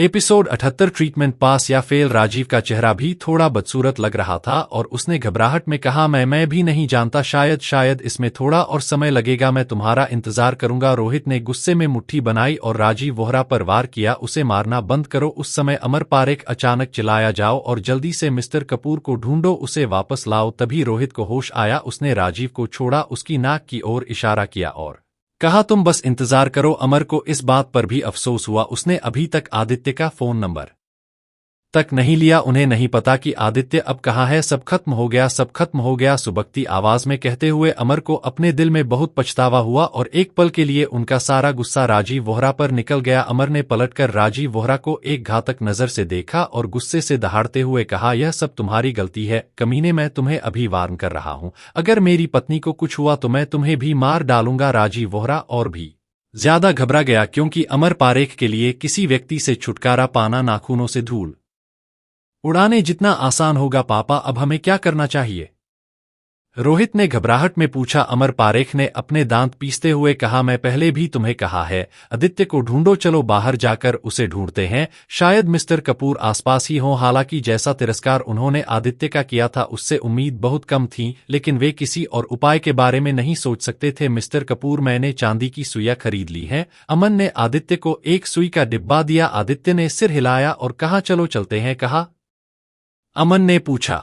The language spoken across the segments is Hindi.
एपिसोड 78 ट्रीटमेंट पास या फेल। राजीव का चेहरा भी थोड़ा बदसूरत लग रहा था और उसने घबराहट में कहा, मैं भी नहीं जानता, शायद इसमें थोड़ा और समय लगेगा, मैं तुम्हारा इंतजार करूंगा। रोहित ने गुस्से में मुट्ठी बनाई और राजीव वोहरा पर वार किया, उसे मारना बंद करो। उस समय अमर पारेख अचानक चिल्लाया, जाओ और जल्दी से मिस्टर कपूर को ढूंढो, उसे वापस लाओ। तभी रोहित को होश आया, उसने राजीव को छोड़ा, उसकी नाक की ओर इशारा किया और कहा, तुम बस इंतजार करो। अमर को इस बात पर भी अफसोस हुआ, उसने अभी तक आदित्य का फोन नंबर तक नहीं लिया। उन्हें नहीं पता कि आदित्य अब कहाँ है। सब खत्म हो गया, सब खत्म हो गया, सुबकती आवाज में कहते हुए अमर को अपने दिल में बहुत पछतावा हुआ और एक पल के लिए उनका सारा गुस्सा राजीव वोहरा पर निकल गया। अमर ने पलटकर राजीव वोहरा को एक घातक नजर से देखा और गुस्से से दहाड़ते हुए कहा, यह सब तुम्हारी गलती है कमीने, मैं तुम्हें अभी वार्न कर रहा हूं, अगर मेरी पत्नी को कुछ हुआ तो मैं तुम्हें भी मार डालूंगा। राजीव वोहरा और भी ज्यादा घबरा गया क्योंकि अमर पारेख के लिए किसी व्यक्ति से छुटकारा पाना नाखूनों से धूल उड़ाने जितना आसान होगा। पापा, अब हमें क्या करना चाहिए? रोहित ने घबराहट में पूछा। अमर पारेख ने अपने दांत पीसते हुए कहा, मैं पहले भी तुम्हें कहा है, आदित्य को ढूंढो, चलो बाहर जाकर उसे ढूंढते हैं, शायद मिस्टर कपूर आसपास ही हो। हालांकि जैसा तिरस्कार उन्होंने आदित्य का किया था उससे उम्मीद बहुत कम थी, लेकिन वे किसी और उपाय के बारे में नहीं सोच सकते थे। मिस्टर कपूर, मैंने चांदी की सुइयां खरीद ली हैं। अमन ने आदित्य को एक सुई का डिब्बा दिया। आदित्य ने सिर हिलाया और कहा, चलो चलते हैं। कहा? अमन ने पूछा।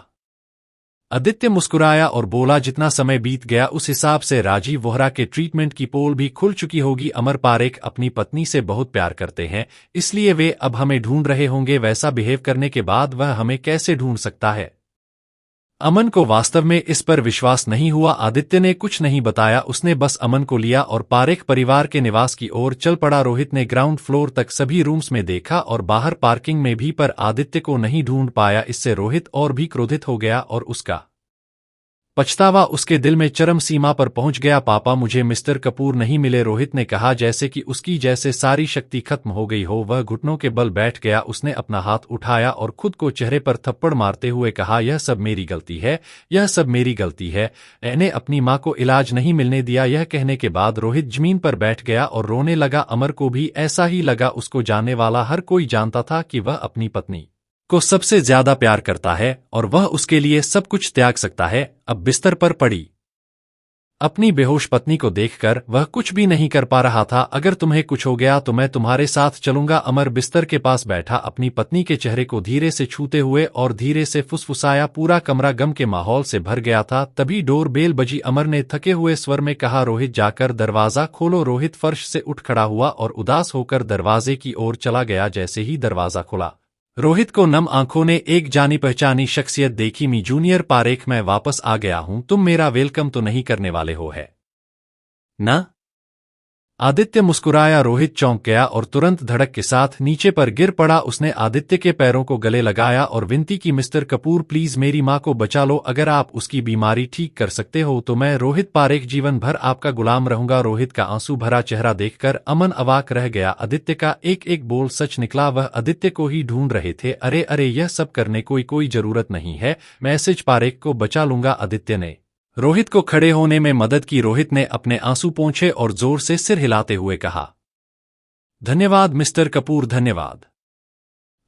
आदित्य मुस्कुराया और बोला, जितना समय बीत गया उस हिसाब से राजीव वोहरा के ट्रीटमेंट की पोल भी खुल चुकी होगी। अमर पारेख अपनी पत्नी से बहुत प्यार करते हैं, इसलिए वे अब हमें ढूंढ रहे होंगे। वैसा बिहेव करने के बाद वह हमें कैसे ढूंढ सकता है? अमन को वास्तव में इस पर विश्वास नहीं हुआ। आदित्य ने कुछ नहीं बताया, उसने बस अमन को लिया और पारेख परिवार के निवास की ओर चल पड़ा। रोहित ने ग्राउंड फ्लोर तक सभी रूम्स में देखा और बाहर पार्किंग में भी, पर आदित्य को नहीं ढूंढ पाया। इससे रोहित और भी क्रोधित हो गया और उसका पछतावा उसके दिल में चरम सीमा पर पहुंच गया। पापा, मुझे मिस्टर कपूर नहीं मिले, रोहित ने कहा, जैसे कि उसकी जैसे सारी शक्ति खत्म हो गई हो। वह घुटनों के बल बैठ गया, उसने अपना हाथ उठाया और खुद को चेहरे पर थप्पड़ मारते हुए कहा, यह सब मेरी गलती है, यह सब मेरी गलती है, मैंने अपनी मां को इलाज नहीं मिलने दिया। यह कहने के बाद रोहित जमीन पर बैठ गया और रोने लगा। अमर को भी ऐसा ही लगा, उसको जानने वाला हर कोई जानता था कि वह अपनी पत्नी को सबसे ज्यादा प्यार करता है और वह उसके लिए सब कुछ त्याग सकता है। अब बिस्तर पर पड़ी अपनी बेहोश पत्नी को देखकर वह कुछ भी नहीं कर पा रहा था। अगर तुम्हें कुछ हो गया तो मैं तुम्हारे साथ चलूंगा। अमर बिस्तर के पास बैठा अपनी पत्नी के चेहरे को धीरे से छूते हुए और धीरे से फुसफुसाया। पूरा कमरा गम के माहौल से भर गया था। तभी डोर बेल बजी। अमर ने थके हुए स्वर में कहा, रोहित, जाकर दरवाजा खोलो। रोहित फर्श से उठ खड़ा हुआ और उदास होकर दरवाजे की ओर चला गया। जैसे ही दरवाजा खुला, रोहित को नम आंखों ने एक जानी पहचानी शख्सियत देखी। मी जूनियर पारेख, मैं वापस आ गया हूं, तुम मेरा वेलकम तो नहीं करने वाले हो है ना? आदित्य मुस्कुराया। रोहित चौंक गया और तुरंत धड़क के साथ नीचे पर गिर पड़ा। उसने आदित्य के पैरों को गले लगाया और विनती की, मिस्टर कपूर, प्लीज मेरी मां को बचा लो, अगर आप उसकी बीमारी ठीक कर सकते हो तो मैं रोहित पारेख जीवन भर आपका गुलाम रहूंगा। रोहित का आंसू भरा चेहरा देखकर अमन अवाक रह गया। आदित्य का एक एक बोल सच निकला, वह आदित्य को ही ढूंढ रहे थे। अरे यह सब करने कोई जरूरत नहीं है, मैसेज पारेख को बचा लूंगा। आदित्य ने रोहित को खड़े होने में मदद की। रोहित ने अपने आंसू पोंछे और जोर से सिर हिलाते हुए कहा, धन्यवाद मिस्टर कपूर, धन्यवाद।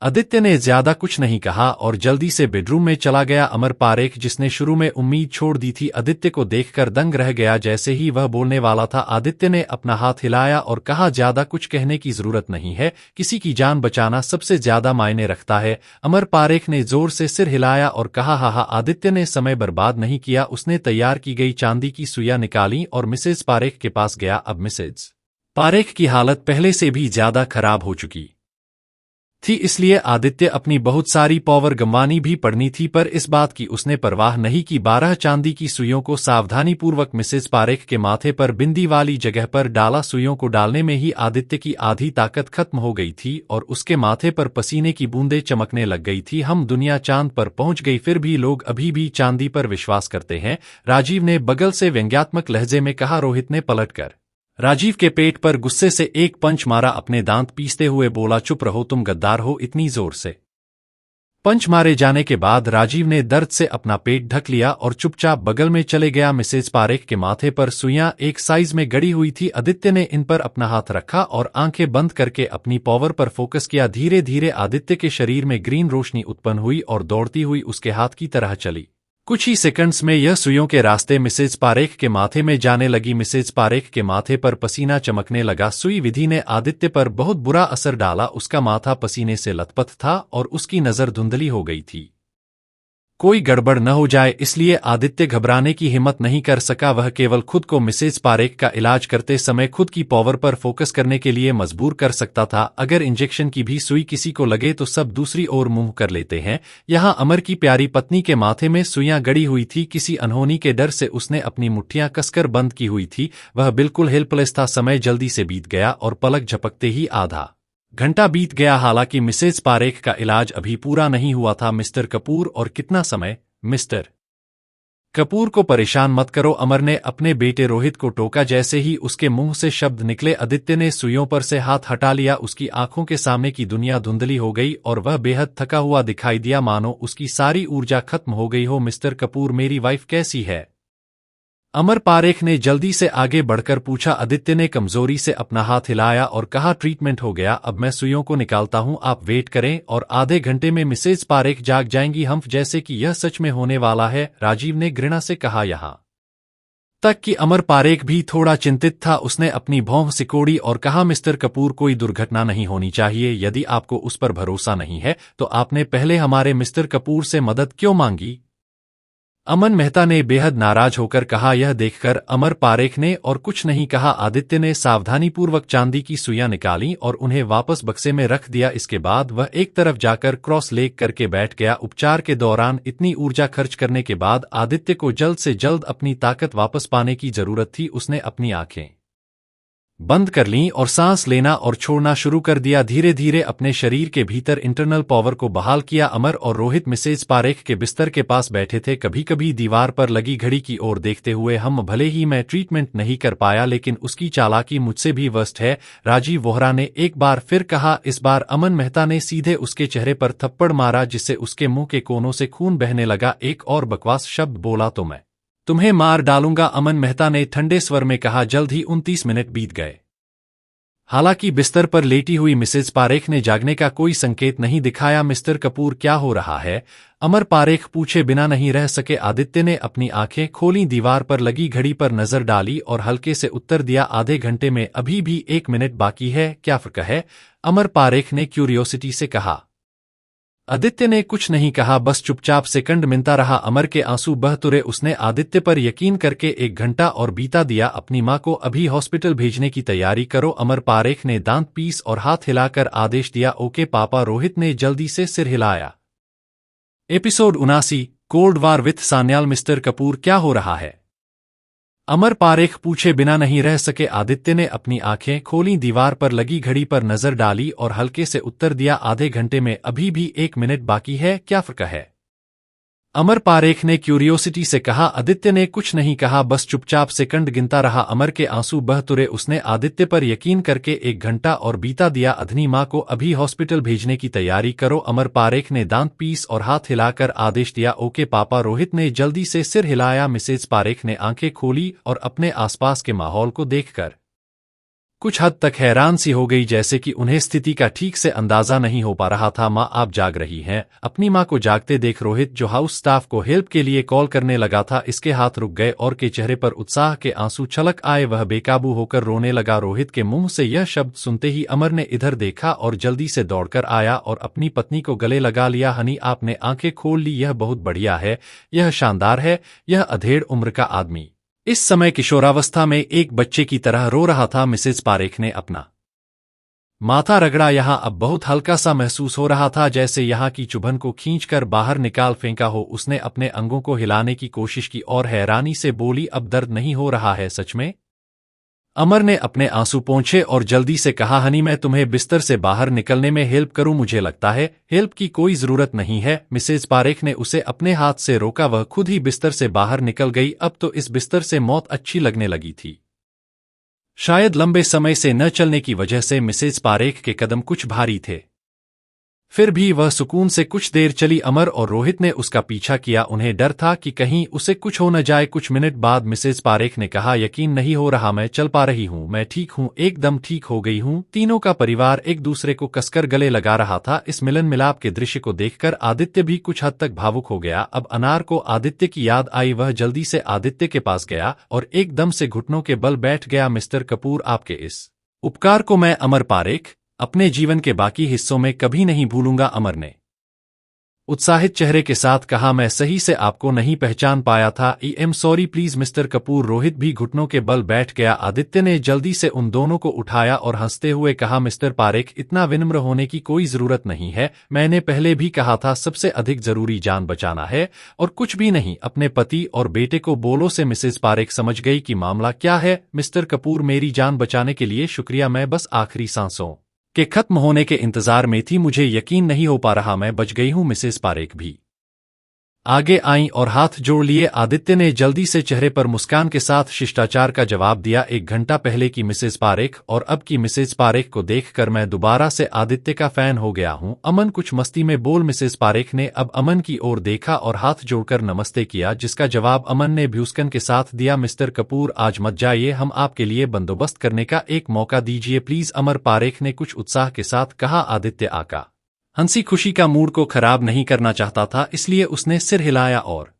आदित्य ने ज्यादा कुछ नहीं कहा और जल्दी से बेडरूम में चला गया। अमर पारेख, जिसने शुरू में उम्मीद छोड़ दी थी, आदित्य को देखकर दंग रह गया। जैसे ही वह बोलने वाला था, आदित्य ने अपना हाथ हिलाया और कहा, ज्यादा कुछ कहने की जरूरत नहीं है, किसी की जान बचाना सबसे ज्यादा मायने रखता है। अमर पारेख ने जोर से सिर हिलाया और कहा, हा। आदित्य ने समय बर्बाद नहीं किया, उसने तैयार की गई चांदी की सुइयां निकाली और मिसेज पारेख के पास गया। अब मिसेज पारेख की हालत पहले से भी ज्यादा खराब हो चुकी थी, इसलिए आदित्य अपनी बहुत सारी पावर गंवानी भी पड़नी थी, पर इस बात की उसने परवाह नहीं की। 12 चांदी की सुइयों को सावधानीपूर्वक मिसेज पारेख के माथे पर बिंदी वाली जगह पर डाला। सुइयों को डालने में ही आदित्य की आधी ताकत खत्म हो गई थी और उसके माथे पर पसीने की बूंदें चमकने लग गई थी। हम दुनिया चांद पर पहुंच गई, फिर भी लोग अभी भी चांदी पर विश्वास करते हैं, राजीव ने बगल से व्यंग्यात्मक लहजे में कहा। रोहित ने पलटकर राजीव के पेट पर गुस्से से एक पंच मारा, अपने दांत पीसते हुए बोला, चुप रहो, तुम गद्दार हो, इतनी जोर से पंच मारे जाने के बाद राजीव ने दर्द से अपना पेट ढक लिया और चुपचाप बगल में चले गया। मिसेज पारेख के माथे पर सुइयां एक साइज में गड़ी हुई थी। आदित्य ने इन पर अपना हाथ रखा और आंखें बंद करके अपनी पावर पर फोकस किया। धीरे धीरे आदित्य के शरीर में ग्रीन रोशनी उत्पन्न हुई और दौड़ती हुई उसके हाथ की तरह चली। कुछ ही सेकंड्स में यह सुइयों के रास्ते मिसेज पारेख के माथे में जाने लगी। मिसेज पारेख के माथे पर पसीना चमकने लगा। सुई विधि ने आदित्य पर बहुत बुरा असर डाला। उसका माथा पसीने से लथपथ था और उसकी नजर धुंधली हो गई थी। कोई गड़बड़ न हो जाए इसलिए आदित्य घबराने की हिम्मत नहीं कर सका। वह केवल खुद को मिसेज पारेख का इलाज करते समय खुद की पावर पर फोकस करने के लिए मजबूर कर सकता था। अगर इंजेक्शन की भी सुई किसी को लगे तो सब दूसरी ओर मुंह कर लेते हैं। यहाँ अमर की प्यारी पत्नी के माथे में सुइयां गड़ी हुई थी। किसी अनहोनी के डर से उसने अपनी मुट्ठियां कसकर बंद की हुई थी। वह बिल्कुल हेल्पलेस था। समय जल्दी से बीत गया और पलक झपकते ही आधा घंटा बीत गया। हालांकि मिसेज पारेख का इलाज अभी पूरा नहीं हुआ था। मिस्टर कपूर, और कितना समय? मिस्टर कपूर को परेशान मत करो, अमर ने अपने बेटे रोहित को टोका। जैसे ही उसके मुंह से शब्द निकले आदित्य ने सुइयों पर से हाथ हटा लिया। उसकी आंखों के सामने की दुनिया धुंधली हो गई और वह बेहद थका हुआ दिखाई दिया, मानो उसकी सारी ऊर्जा खत्म हो गई हो। मिस्टर कपूर, मेरी वाइफ कैसी है? अमर पारेख ने जल्दी से आगे बढ़कर पूछा। आदित्य ने कमजोरी से अपना हाथ हिलाया और कहा, ट्रीटमेंट हो गया, अब मैं सुइयों को निकालता हूं, आप वेट करें और आधे घंटे में मिसेज पारेख जाग जाएंगी। हम जैसे कि यह सच में होने वाला है, राजीव ने घृणा से कहा। यहां तक कि अमर पारेख भी थोड़ा चिंतित था। उसने अपनी भौं सिकोड़ी और कहा, मिस्टर कपूर, कोई दुर्घटना नहीं होनी चाहिए। यदि आपको उस पर भरोसा नहीं है तो आपने पहले हमारे मिस्टर कपूर से मदद क्यों मांगी? अमन मेहता ने बेहद नाराज होकर कहा। यह देखकर अमर पारेख ने और कुछ नहीं कहा। आदित्य ने सावधानीपूर्वक चांदी की सुइयां निकाली और उन्हें वापस बक्से में रख दिया। इसके बाद वह एक तरफ जाकर क्रॉस लेग करके बैठ गया। उपचार के दौरान इतनी ऊर्जा खर्च करने के बाद आदित्य को जल्द से जल्द अपनी ताकत वापस पाने की जरूरत थी। उसने अपनी आंखें बंद कर लीं और सांस लेना और छोड़ना शुरू कर दिया। धीरे धीरे अपने शरीर के भीतर इंटरनल पावर को बहाल किया। अमर और रोहित मिसेज पारेख के बिस्तर के पास बैठे थे, कभी कभी दीवार पर लगी घड़ी की ओर देखते हुए। हम भले ही मैं ट्रीटमेंट नहीं कर पाया, लेकिन उसकी चालाकी मुझसे भी वर्स्ट है, राजीव वोहरा ने एक बार फिर कहा। इस बार अमन मेहता ने सीधे उसके चेहरे पर थप्पड़ मारा, जिससे उसके मुंह के कोनों से खून बहने लगा। एक और बकवास शब्द बोला तो मैं तुम्हें मार डालूंगा, अमन मेहता ने ठंडे स्वर में कहा। जल्द ही 29 मिनट बीत गए। हालांकि बिस्तर पर लेटी हुई मिसेज पारेख ने जागने का कोई संकेत नहीं दिखाया। मिस्टर कपूर, क्या हो रहा है? अमर पारेख पूछे बिना नहीं रह सके। आदित्य ने अपनी आंखें खोलीं, दीवार पर लगी घड़ी पर नजर डाली और हल्के से उत्तर दिया, आधे घंटे में अभी भी 1 मिनट बाकी है, क्या फर्क है? अमर पारेख ने क्यूरियोसिटी से कहा। आदित्य ने कुछ नहीं कहा, बस चुपचाप सेकंड मिनता रहा। अमर के आंसू बह तुरे। उसने आदित्य पर यकीन करके 1 घंटा और बीता दिया। अपनी मां को अभी हॉस्पिटल भेजने की तैयारी करो, अमर पारेख ने दांत पीस और हाथ हिलाकर आदेश दिया। ओके पापा, रोहित ने जल्दी से सिर हिलाया। Episode 79, cold war with Sanyal. Mister Kapoor, क्या हो रहा है? अमर पारेख पूछे बिना नहीं रह सके। आदित्य ने अपनी आंखें खोलीं, दीवार पर लगी घड़ी पर नजर डाली और हल्के से उत्तर दिया, आधे घंटे में अभी भी 1 मिनट बाकी है, क्या फर्क है? अमर पारेख ने क्यूरियोसिटी से कहा। आदित्य ने कुछ नहीं कहा, बस चुपचाप सेकंड गिनता रहा। अमर के आंसू बह तुरे। उसने आदित्य पर यकीन करके 1 घंटा और बीता दिया। अधनी मां को अभी हॉस्पिटल भेजने की तैयारी करो, अमर पारेख ने दांत पीस और हाथ हिलाकर आदेश दिया। ओके पापा, रोहित ने जल्दी से सिर हिलाया। मिसेज पारेख ने आंखें खोली और अपने आसपास के माहौल को देखकर कुछ हद तक हैरान सी हो गई, जैसे कि उन्हें स्थिति का ठीक से अंदाजा नहीं हो पा रहा था। माँ, आप जाग रही हैं? अपनी माँ को जागते देख रोहित, जो हाउस स्टाफ को हेल्प के लिए कॉल करने लगा था, इसके हाथ रुक गए और के चेहरे पर उत्साह के आंसू छलक आए। वह बेकाबू होकर रोने लगा। रोहित के मुंह से यह शब्द सुनते ही अमर ने इधर देखा और जल्दी से दौड़कर आया और अपनी पत्नी को गले लगा लिया। हनी, आपने आंखें खोल ली, यह बहुत बढ़िया है, यह शानदार है। यह अधेड़ उम्र का आदमी इस समय किशोरावस्था में एक बच्चे की तरह रो रहा था। मिसेज पारेख ने अपना माथा रगड़ा। यहां अब बहुत हल्का सा महसूस हो रहा था, जैसे यहां की चुभन को खींचकर बाहर निकाल फेंका हो। उसने अपने अंगों को हिलाने की कोशिश की और हैरानी से बोली, अब दर्द नहीं हो रहा है सच में? अमर ने अपने आंसू पोंछे और जल्दी से कहा, हनी, मैं तुम्हें बिस्तर से बाहर निकलने में हेल्प करूं? मुझे लगता है हेल्प की कोई जरूरत नहीं है। मिसेज पारेख ने उसे अपने हाथ से रोका। वह खुद ही बिस्तर से बाहर निकल गई। अब तो इस बिस्तर से मौत अच्छी लगने लगी थी। शायद लंबे समय से न चलने की वजह से मिसेज पारेख के कदम कुछ भारी थे। फिर भी वह सुकून से कुछ देर चली। अमर और रोहित ने उसका पीछा किया। उन्हें डर था कि कहीं उसे कुछ हो न जाए। कुछ मिनट बाद मिसेज पारेख ने कहा, यकीन नहीं हो रहा, मैं चल पा रही हूँ, मैं ठीक हूँ, एकदम ठीक हो गई हूँ। तीनों का परिवार एक दूसरे को कसकर गले लगा रहा था। इस मिलन मिलाप के दृश्य को देखकर आदित्य भी कुछ हद तक भावुक हो गया। अब अनार को आदित्य की याद आई। वह जल्दी से आदित्य के पास गया और एकदम से घुटनों के बल बैठ गया। मिस्टर कपूर, आपके इस उपकार को मैं, अमर पारेख, अपने जीवन के बाकी हिस्सों में कभी नहीं भूलूंगा। अमर ने उत्साहित चेहरे के साथ कहा, मैं सही से आपको नहीं पहचान पाया था। I am sorry, please mister Kapoor. Rohit भी घुटनों के बल बैठ गया। आदित्य ने जल्दी से उन दोनों को उठाया और हंसते हुए कहा, मिस्टर पारेख, इतना विनम्र होने की कोई जरूरत नहीं है। मैंने पहले भी कहा था, सबसे अधिक जरूरी जान बचाना है और कुछ भी नहीं। अपने पति और बेटे को बोलो से। मिसेज पारेख समझ गई कि मामला क्या है। मिस्टर कपूर, मेरी जान बचाने के लिए शुक्रिया। मैं बस आखिरी सांसों के खत्म होने के इंतजार में थी। मुझे यकीन नहीं हो पा रहा मैं बच गई हूं। मिसेस पारेख भी आगे आईं और हाथ जोड़ लिए। आदित्य ने जल्दी से चेहरे पर मुस्कान के साथ शिष्टाचार का जवाब दिया, 1 घंटा पहले की मिसेस पारेख और अब की मिसेस पारेख को देखकर मैं दोबारा से आदित्य का फैन हो गया हूं। अमन कुछ मस्ती में बोल। मिसेस पारेख ने अब अमन की ओर देखा और हाथ जोड़कर नमस्ते किया, जिसका जवाब अमन ने भ्यूस्कन के साथ दिया। मिस्टर कपूर, आज मत जाइए, हम आपके लिए बंदोबस्त करने का एक मौका दीजिए प्लीज। अमर पारेख ने कुछ उत्साह के साथ कहा। आदित्य आका हंसी खुशी का मूड को खराब नहीं करना चाहता था, इसलिए उसने सिर हिलाया और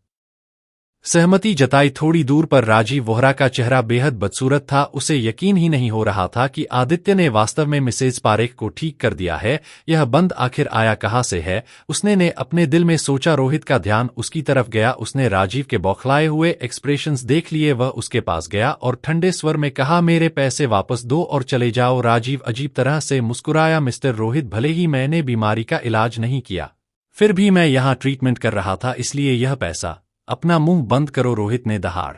सहमति जताई। थोड़ी दूर पर राजीव वोहरा का चेहरा बेहद बदसूरत था। उसे यकीन ही नहीं हो रहा था कि आदित्य ने वास्तव में मिसेज पारेख को ठीक कर दिया है। यह बंद आखिर आया कहां से है, उसने ने अपने दिल में सोचा। रोहित का ध्यान उसकी तरफ गया। उसने राजीव के बौखलाए हुए एक्सप्रेशंस देख लिए। वह उसके पास गया और ठंडे स्वर में कहा, मेरे पैसे वापस दो और चले जाओ। राजीव अजीब तरह से मुस्कुराया। मिस्टर रोहित, भले ही मैंने बीमारी का इलाज नहीं किया, फिर भी मैं यहाँ ट्रीटमेंट कर रहा था, इसलिए यह पैसा। अपना मुंह बंद करो। रोहित ने दहाड़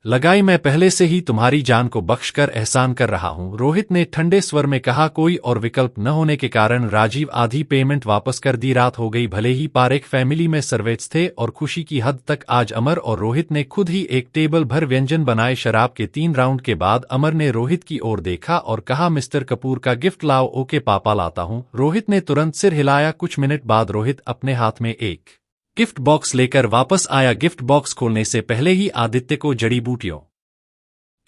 लगाई, मैं पहले से ही तुम्हारी जान को बख्शकर एहसान कर रहा हूं। रोहित ने ठंडे स्वर में कहा। कोई और विकल्प न होने के कारण राजीव आधी पेमेंट वापस कर दी। रात हो गई। भले ही पारेख फैमिली में सर्वेट्स थे और खुशी की हद तक आज अमर और रोहित ने खुद ही एक टेबल भर व्यंजन बनाए। शराब के 3 राउंड के बाद अमर ने रोहित की ओर देखा और कहा, मिस्टर कपूर का गिफ्ट लाओ। ओके पापा, लाता हूं। रोहित ने तुरंत सिर हिलाया। कुछ मिनट बाद रोहित अपने हाथ में एक गिफ्ट बॉक्स लेकर वापस आया। गिफ्ट बॉक्स खोलने से पहले ही आदित्य को जड़ी बूटियों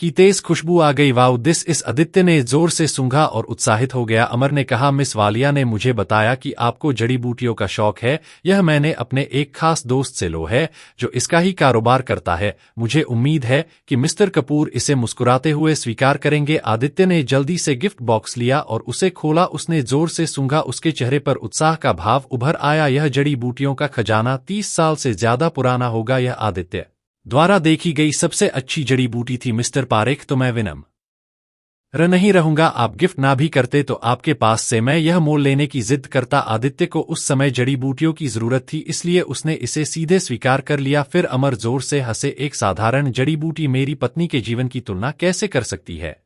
की तेज खुशबू आ गई। वाओ, दिस इस आदित्य ने जोर से सूंघा और उत्साहित हो गया। अमर ने कहा, मिस वालिया ने मुझे बताया कि आपको जड़ी बूटियों का शौक है। यह मैंने अपने एक खास दोस्त से लो है जो इसका ही कारोबार करता है। मुझे उम्मीद है कि मिस्टर कपूर इसे मुस्कुराते हुए स्वीकार करेंगे। आदित्य ने जल्दी से गिफ्ट बॉक्स लिया और उसे खोला। उसने जोर से सूंघा। उसके चेहरे पर उत्साह का भाव उभर आया। यह जड़ी बूटियों का खजाना 30 साल से ज्यादा पुराना होगा। यह आदित्य द्वारा देखी गई सबसे अच्छी जड़ी बूटी थी। मिस्टर पारेख, तो मैं विनम्र नहीं रहूंगा। आप गिफ्ट ना भी करते तो आपके पास से मैं यह मोल लेने की जिद करता। आदित्य को उस समय जड़ी बूटियों की जरूरत थी, इसलिए उसने इसे सीधे स्वीकार कर लिया। फिर अमर जोर से हंसे। एक साधारण जड़ी बूटी मेरी पत्नी के जीवन की तुलना कैसे कर सकती है?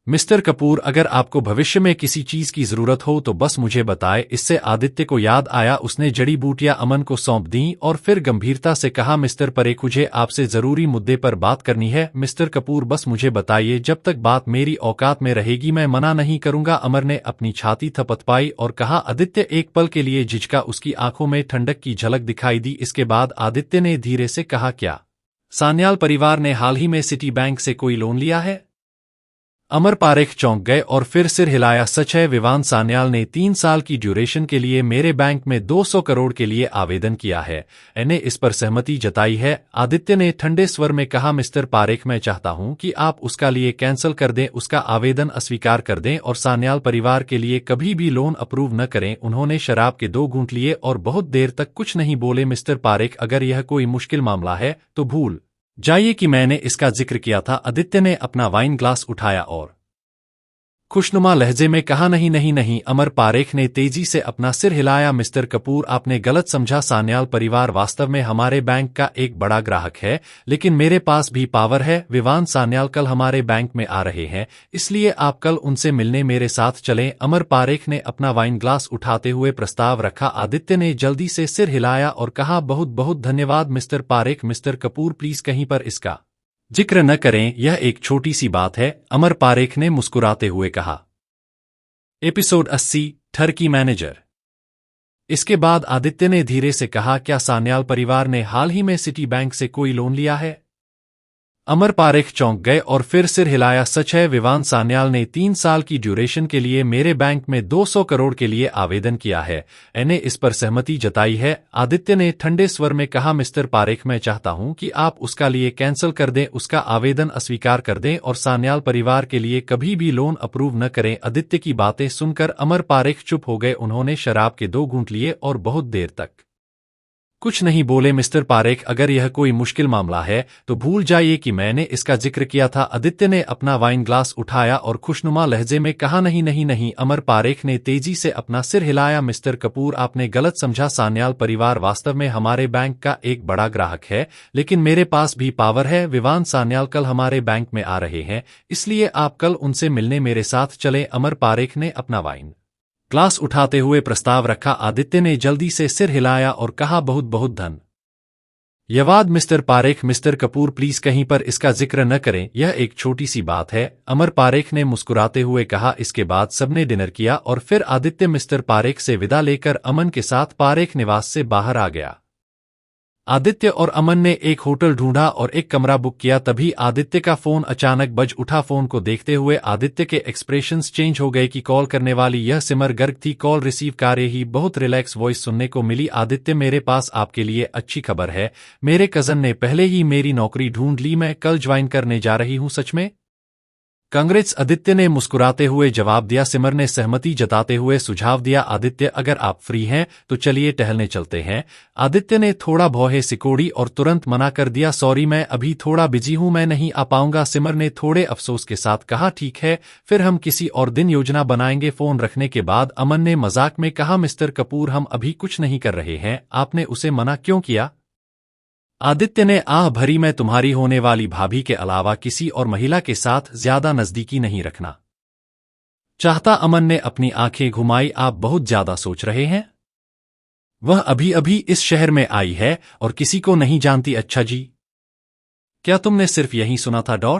मिस्टर कपूर, अगर आपको भविष्य में किसी चीज की जरूरत हो तो बस मुझे बताएं। इससे आदित्य को याद आया। उसने जड़ी बूटियां अमन को सौंप दी और फिर गंभीरता से कहा, मिस्टर पारेख, मुझे आपसे जरूरी मुद्दे पर बात करनी है। मिस्टर कपूर, बस मुझे बताइए, जब तक बात मेरी औकात में रहेगी मैं मना नहीं करूंगा। अमर ने अपनी छाती थपथपाई और कहा। आदित्य एक पल के लिए झिझका। उसकी आंखों में ठंडक की झलक दिखाई दी। इसके बाद आदित्य ने धीरे से कहा, क्या सान्याल परिवार ने हाल ही में सिटी बैंक से कोई लोन लिया है? अमर पारेख चौंक गए और फिर सिर हिलाया। सच है, विवान सान्याल ने 3 साल की ड्यूरेशन के लिए मेरे बैंक में 200 करोड़ के लिए आवेदन किया है। मैंने इस पर सहमति जताई है। आदित्य ने ठंडे स्वर में कहा, मिस्टर पारेख, मैं चाहता हूं कि आप उसका लिए कैंसिल कर दें, उसका आवेदन अस्वीकार कर दें और सान्याल परिवार के लिए कभी भी लोन अप्रूव न करें। उन्होंने शराब के 2 घूंट लिए और बहुत देर तक कुछ नहीं बोले। मिस्टर पारेख, अगर यह कोई मुश्किल मामला है तो भूल जाइए कि मैंने इसका जिक्र किया था। आदित्य ने अपना वाइन ग्लास उठाया और खुशनुमा लहजे में कहा, नहीं नहीं नहीं। अमर पारेख ने तेजी से अपना सिर हिलाया। मिस्टर कपूर, आपने गलत समझा। सान्याल परिवार वास्तव में हमारे बैंक का एक बड़ा ग्राहक है, लेकिन मेरे पास भी पावर है। विवान सान्याल कल हमारे बैंक में आ रहे हैं, इसलिए आप कल उनसे मिलने मेरे साथ चलें। अमर पारेख ने अपना वाइन ग्लास उठाते हुए प्रस्ताव रखा। आदित्य ने जल्दी से सिर हिलाया और कहा, बहुत बहुत धन्यवाद mister Parekh. Mister Kapoor, please कहीं पर इसका जिक्र न करें, यह एक छोटी सी बात है, अमर पारेख ने मुस्कुराते हुए कहा। एपिसोड 80 ठरकी मैनेजर। इसके बाद आदित्य ने धीरे से कहा, क्या सान्याल परिवार ने हाल ही में सिटी बैंक से कोई लोन लिया है? अमर पारेख चौंक गए और फिर सिर हिलाया। सच है, विवान सान्याल ने 3 साल की ड्यूरेशन के लिए मेरे बैंक में 200 करोड़ के लिए आवेदन किया है। मैंने इस पर सहमति जताई है। आदित्य ने ठंडे स्वर में कहा, मिस्टर पारेख, मैं चाहता हूं कि आप उसका लिए कैंसिल कर दें, उसका आवेदन अस्वीकार कर दें और सान्याल परिवार के लिए कभी भी लोन अप्रूव न करें। आदित्य की बातें सुनकर अमर पारेख चुप हो गए। उन्होंने शराब के 2 घूंट लिए और बहुत देर तक कुछ नहीं बोले। मिस्टर पारेख, अगर यह कोई मुश्किल मामला है तो भूल जाइए कि मैंने इसका जिक्र किया था। आदित्य ने अपना वाइन ग्लास उठाया और खुशनुमा लहजे में कहा, नहीं नहीं नहीं। अमर पारेख ने तेजी से अपना सिर हिलाया। मिस्टर कपूर, आपने गलत समझा। सान्याल परिवार वास्तव में हमारे बैंक का एक बड़ा ग्राहक है, लेकिन मेरे पास भी पावर है। विवान सान्याल कल हमारे बैंक में आ रहे हैं, इसलिए आप कल उनसे मिलने मेरे साथ चलें। अमर पारेख ने अपना वाइन ग्लास उठाते हुए प्रस्ताव रखा। आदित्य ने जल्दी से सिर हिलाया और कहा, बहुत बहुत धन्यवाद mister Parekh. Mister Kapoor, please कहीं पर इसका जिक्र न करें, यह एक छोटी सी बात है, अमर पारेख ने मुस्कुराते हुए कहा। इसके बाद सबने डिनर किया और फिर आदित्य मिस्टर पारेख से विदा लेकर अमन के साथ पारेख निवास से बाहर आ गया। आदित्य और अमन ने एक होटल ढूंढा और एक कमरा बुक किया। तभी आदित्य का फोन अचानक बज उठा। फोन को देखते हुए आदित्य के एक्सप्रेशंस चेंज हो गए कि कॉल करने वाली यह सिमर गर्ग थी। कॉल रिसीव कार्य ही बहुत रिलैक्स वॉइस सुनने को मिली। आदित्य, मेरे पास आपके लिए अच्छी खबर है। मेरे कजन ने पहले ही मेरी नौकरी ढूंढ ली, मैं कल ज्वाइन करने जा रही हूं। सच में? कांग्रेस, आदित्य ने मुस्कुराते हुए जवाब दिया। सिमर ने सहमति जताते हुए सुझाव दिया, आदित्य, अगर आप फ्री हैं तो चलिए टहलने चलते हैं। आदित्य ने थोड़ा भौहें सिकोड़ी और तुरंत मना कर दिया, सॉरी, मैं अभी थोड़ा बिजी हूं, मैं नहीं आ पाऊंगा। सिमर ने थोड़े अफसोस के साथ कहा, ठीक है, फिर हम किसी और दिन योजना बनाएंगे। फोन रखने के बाद अमन ने मजाक में कहा, मिस्टर कपूर, हम अभी कुछ नहीं कर रहे हैं, आपने उसे मना क्यों किया? आदित्य ने आह भरी, मैं तुम्हारी होने वाली भाभी के अलावा किसी और महिला के साथ ज्यादा नजदीकी नहीं रखना चाहता। अमन ने अपनी आंखें घुमाई, आप बहुत ज्यादा सोच रहे हैं। वह अभी अभी इस शहर में आई है और किसी को नहीं जानती। अच्छा जी, क्या तुमने सिर्फ यही सुना था?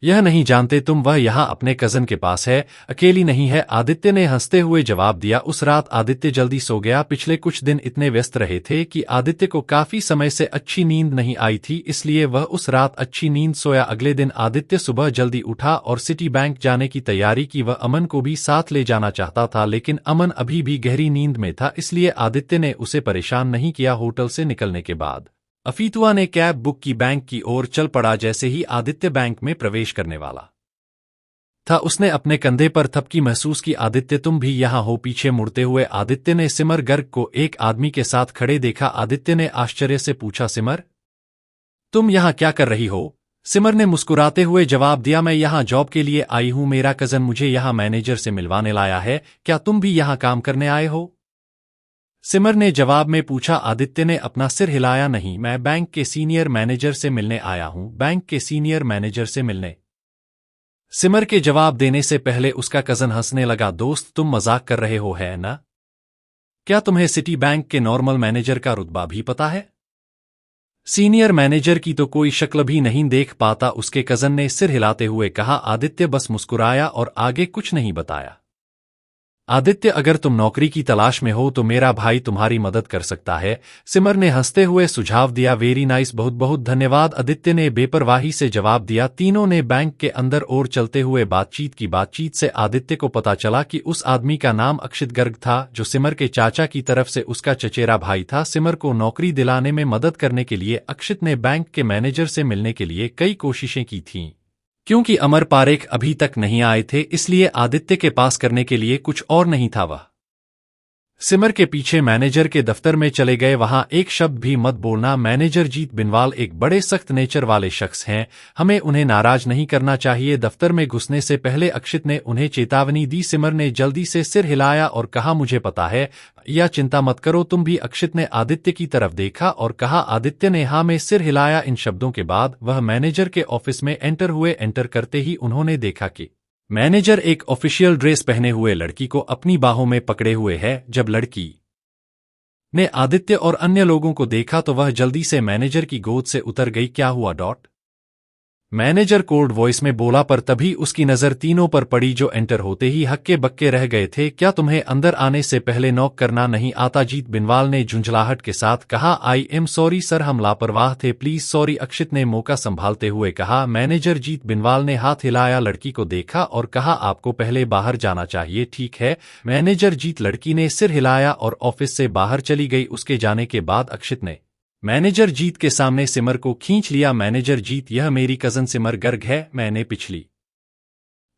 यह नहीं जानते तुम, वह यहाँ अपने कजन के पास है, अकेली नहीं है। आदित्य ने हंसते हुए जवाब दिया। उस रात आदित्य जल्दी सो गया। पिछले कुछ दिन इतने व्यस्त रहे थे कि आदित्य को काफी समय से अच्छी नींद नहीं आई थी, इसलिए वह उस रात अच्छी नींद सोया। अगले दिन आदित्य सुबह जल्दी उठा और सिटी बैंक जाने की तैयारी की। वह अमन को भी साथ ले जाना चाहता था, लेकिन अमन अभी भी गहरी नींद में था, इसलिए आदित्य ने उसे परेशान नहीं किया। होटल से निकलने के बाद अफीतुआ ने कैब बुक की, बैंक की ओर चल पड़ा। जैसे ही आदित्य बैंक में प्रवेश करने वाला था, उसने अपने कंधे पर थपकी महसूस की। आदित्य, तुम भी यहाँ हो? पीछे मुड़ते हुए आदित्य ने सिमर गर्ग को एक आदमी के साथ खड़े देखा। आदित्य ने आश्चर्य से पूछा, सिमर, तुम यहाँ क्या कर रही हो? सिमर ने मुस्कुराते हुए जवाब दिया, मैं यहाँ जॉब के लिए आई हूँ, मेरा कजन मुझे यहाँ मैनेजर से मिलवाने लाया है, क्या तुम भी यहाँ काम करने आए हो? सिमर ने जवाब में पूछा। आदित्य ने अपना सिर हिलाया, नहीं, मैं बैंक के सीनियर मैनेजर से मिलने आया हूं, बैंक के सीनियर मैनेजर से मिलने। सिमर के जवाब देने से पहले उसका कजन हंसने लगा, दोस्त, तुम मजाक कर रहे हो, है ना? क्या तुम्हें सिटी बैंक के नॉर्मल मैनेजर का रुतबा भी पता है? सीनियर मैनेजर की तो कोई शक्ल भी नहीं देख पाता, उसके कजन ने सिर हिलाते हुए कहा। आदित्य बस मुस्कुराया और आगे कुछ नहीं बताया। आदित्य, अगर तुम नौकरी की तलाश में हो तो मेरा भाई तुम्हारी मदद कर सकता है, सिमर ने हंसते हुए सुझाव दिया। वेरी नाइस, बहुत बहुत धन्यवाद, आदित्य ने बेपरवाही से जवाब दिया। तीनों ने बैंक के अंदर और चलते हुए बातचीत से आदित्य को पता चला कि उस आदमी का नाम अक्षित गर्ग था, जो सिमर के चाचा की तरफ से उसका चचेरा भाई था। सिमर को नौकरी दिलाने में मदद करने के लिए अक्षित ने बैंक के मैनेजर से मिलने के लिए कई कोशिशें की थीं। क्योंकि अमर पारेख अभी तक नहीं आए थे, इसलिए आदित्य के पास करने के लिए कुछ और नहीं था। वह सिमर के पीछे मैनेजर के दफ्तर में चले गए। वहां एक शब्द भी मत बोलना, मैनेजर जीत बिनवाल एक बड़े सख्त नेचर वाले शख्स हैं, हमें उन्हें नाराज नहीं करना चाहिए। दफ्तर में घुसने से पहले अक्षित ने उन्हें चेतावनी दी। सिमर ने जल्दी से सिर हिलाया और कहा, मुझे पता है, या चिंता मत करो तुम भी। अक्षित ने आदित्य की तरफ देखा और कहा। आदित्य ने हाँ में सिर हिलाया। इन शब्दों के बाद वह मैनेजर के ऑफिस में एंटर हुए। एंटर करते ही उन्होंने देखा कि मैनेजर एक ऑफिशियल ड्रेस पहने हुए लड़की को अपनी बाहों में पकड़े हुए है। जब लड़की ने आदित्य और अन्य लोगों को देखा तो वह जल्दी से मैनेजर की गोद से उतर गई। क्या हुआ? मैनेजर कोल्ड वॉइस में बोला, पर तभी उसकी नजर तीनों पर पड़ी जो एंटर होते ही हक्के बक्के रह गए थे। क्या तुम्हें अंदर आने से पहले नॉक करना नहीं आता? जीत बिनवाल ने झुंझलाहट के साथ कहा। आई एम सॉरी सर, हम लापरवाह थे, प्लीज सॉरी, अक्षित ने मौका संभालते हुए कहा। मैनेजर जीत बिनवाल ने हाथ हिलाया, लड़की को देखा और कहा, आपको पहले बाहर जाना चाहिए, ठीक है? मैनेजर जीत लड़की ने सिर हिलाया और ऑफिस से बाहर चली गई। उसके जाने के बाद अक्षित ने मैनेजर जीत के सामने सिमर को खींच लिया। मैनेजर जीत, यह मेरी कजन सिमर गर्ग है, मैंने पिछली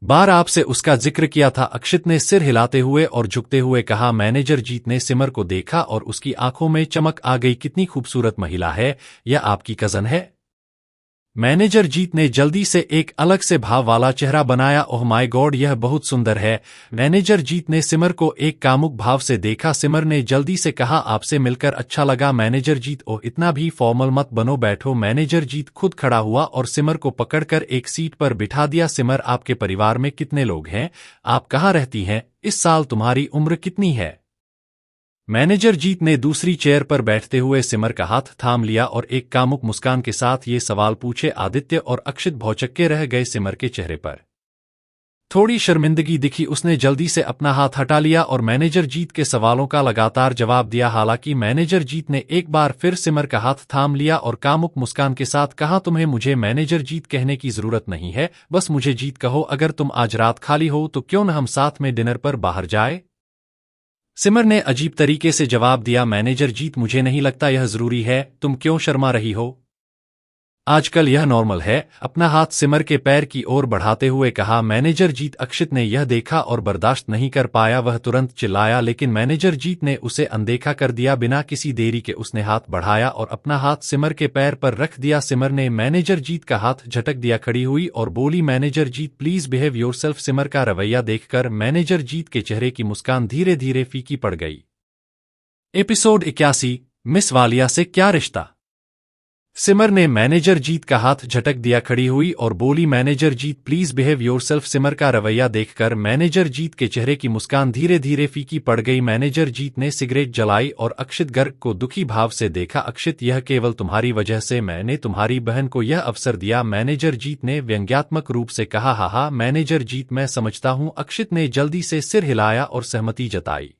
बार आपसे उसका जिक्र किया था, अक्षित ने सिर हिलाते हुए और झुकते हुए कहा। मैनेजर जीत ने सिमर को देखा और उसकी आंखों में चमक आ गई। कितनी खूबसूरत महिला है, यह आपकी कजन है? मैनेजर जीत ने जल्दी से एक अलग से भाव वाला चेहरा बनाया। ओह माय गॉड, यह बहुत सुंदर है। मैनेजर जीत ने सिमर को एक कामुक भाव से देखा। सिमर ने जल्दी से कहा, आपसे मिलकर अच्छा लगा। मैनेजर जीत, ओह इतना भी फॉर्मल मत बनो, बैठो। मैनेजर जीत खुद खड़ा हुआ और सिमर को पकड़कर एक सीट पर बिठा दिया। सिमर, आपके परिवार में कितने लोग हैं? आप कहाँ रहती हैं? इस साल तुम्हारी उम्र कितनी है? मैनेजर जीत ने दूसरी चेयर पर बैठते हुए सिमर का हाथ थाम लिया और एक कामुक मुस्कान के साथ ये सवाल पूछे। आदित्य और अक्षित भौचक्के रह गए। सिमर के चेहरे पर थोड़ी शर्मिंदगी दिखी। उसने जल्दी से अपना हाथ हटा लिया और मैनेजर जीत के सवालों का लगातार जवाब दिया। हालांकि मैनेजर जीत ने एक बार फिर सिमर का हाथ थाम लिया और कामुक मुस्कान के साथ कहा, तुम्हें मुझे मैनेजर जीत कहने की जरूरत नहीं है, बस मुझे जीत कहो। अगर तुम आज रात खाली हो तो क्यों न हम साथ में डिनर पर बाहर जाए? सिमर ने अजीब तरीके से जवाब दिया। मैनेजर जीत, मुझे नहीं लगता यह जरूरी है, तुम क्यों शर्मा रही हो? आजकल यह नॉर्मल है। अपना हाथ सिमर के पैर की ओर बढ़ाते हुए कहा। मैनेजर जीत अक्षित ने यह देखा और बर्दाश्त नहीं कर पाया। वह तुरंत चिल्लाया, लेकिन मैनेजर जीत ने उसे अनदेखा कर दिया। बिना किसी देरी के उसने हाथ बढ़ाया और अपना हाथ सिमर के पैर पर रख दिया। सिमर ने मैनेजर जीत का हाथ झटक दिया, खड़ी हुई और बोली, manager Jeet please behave yourself. Simar का रवैया देखकर मैनेजर जीत के चेहरे की मुस्कान धीरे धीरे फीकी पड़ गई। एपिसोड 81, मिस वालिया से क्या रिश्ता। सिमर ने मैनेजर जीत का हाथ झटक दिया, खड़ी हुई और बोली, manager Jeet please behave yourself. Simar का रवैया देखकर मैनेजर जीत के चेहरे की मुस्कान धीरे धीरे फीकी पड़ गई। मैनेजर जीत ने सिगरेट जलाई और अक्षित गर्ग को दुखी भाव से देखा। अक्षित, यह केवल तुम्हारी वजह से मैंने तुम्हारी बहन को यह अवसर दिया। मैनेजर जीत ने व्यंग्यात्मक रूप से कहा। हा, मैनेजर जीत, मैं समझता हूं। अक्षित ने जल्दी से सिर हिलाया और सहमति जताई।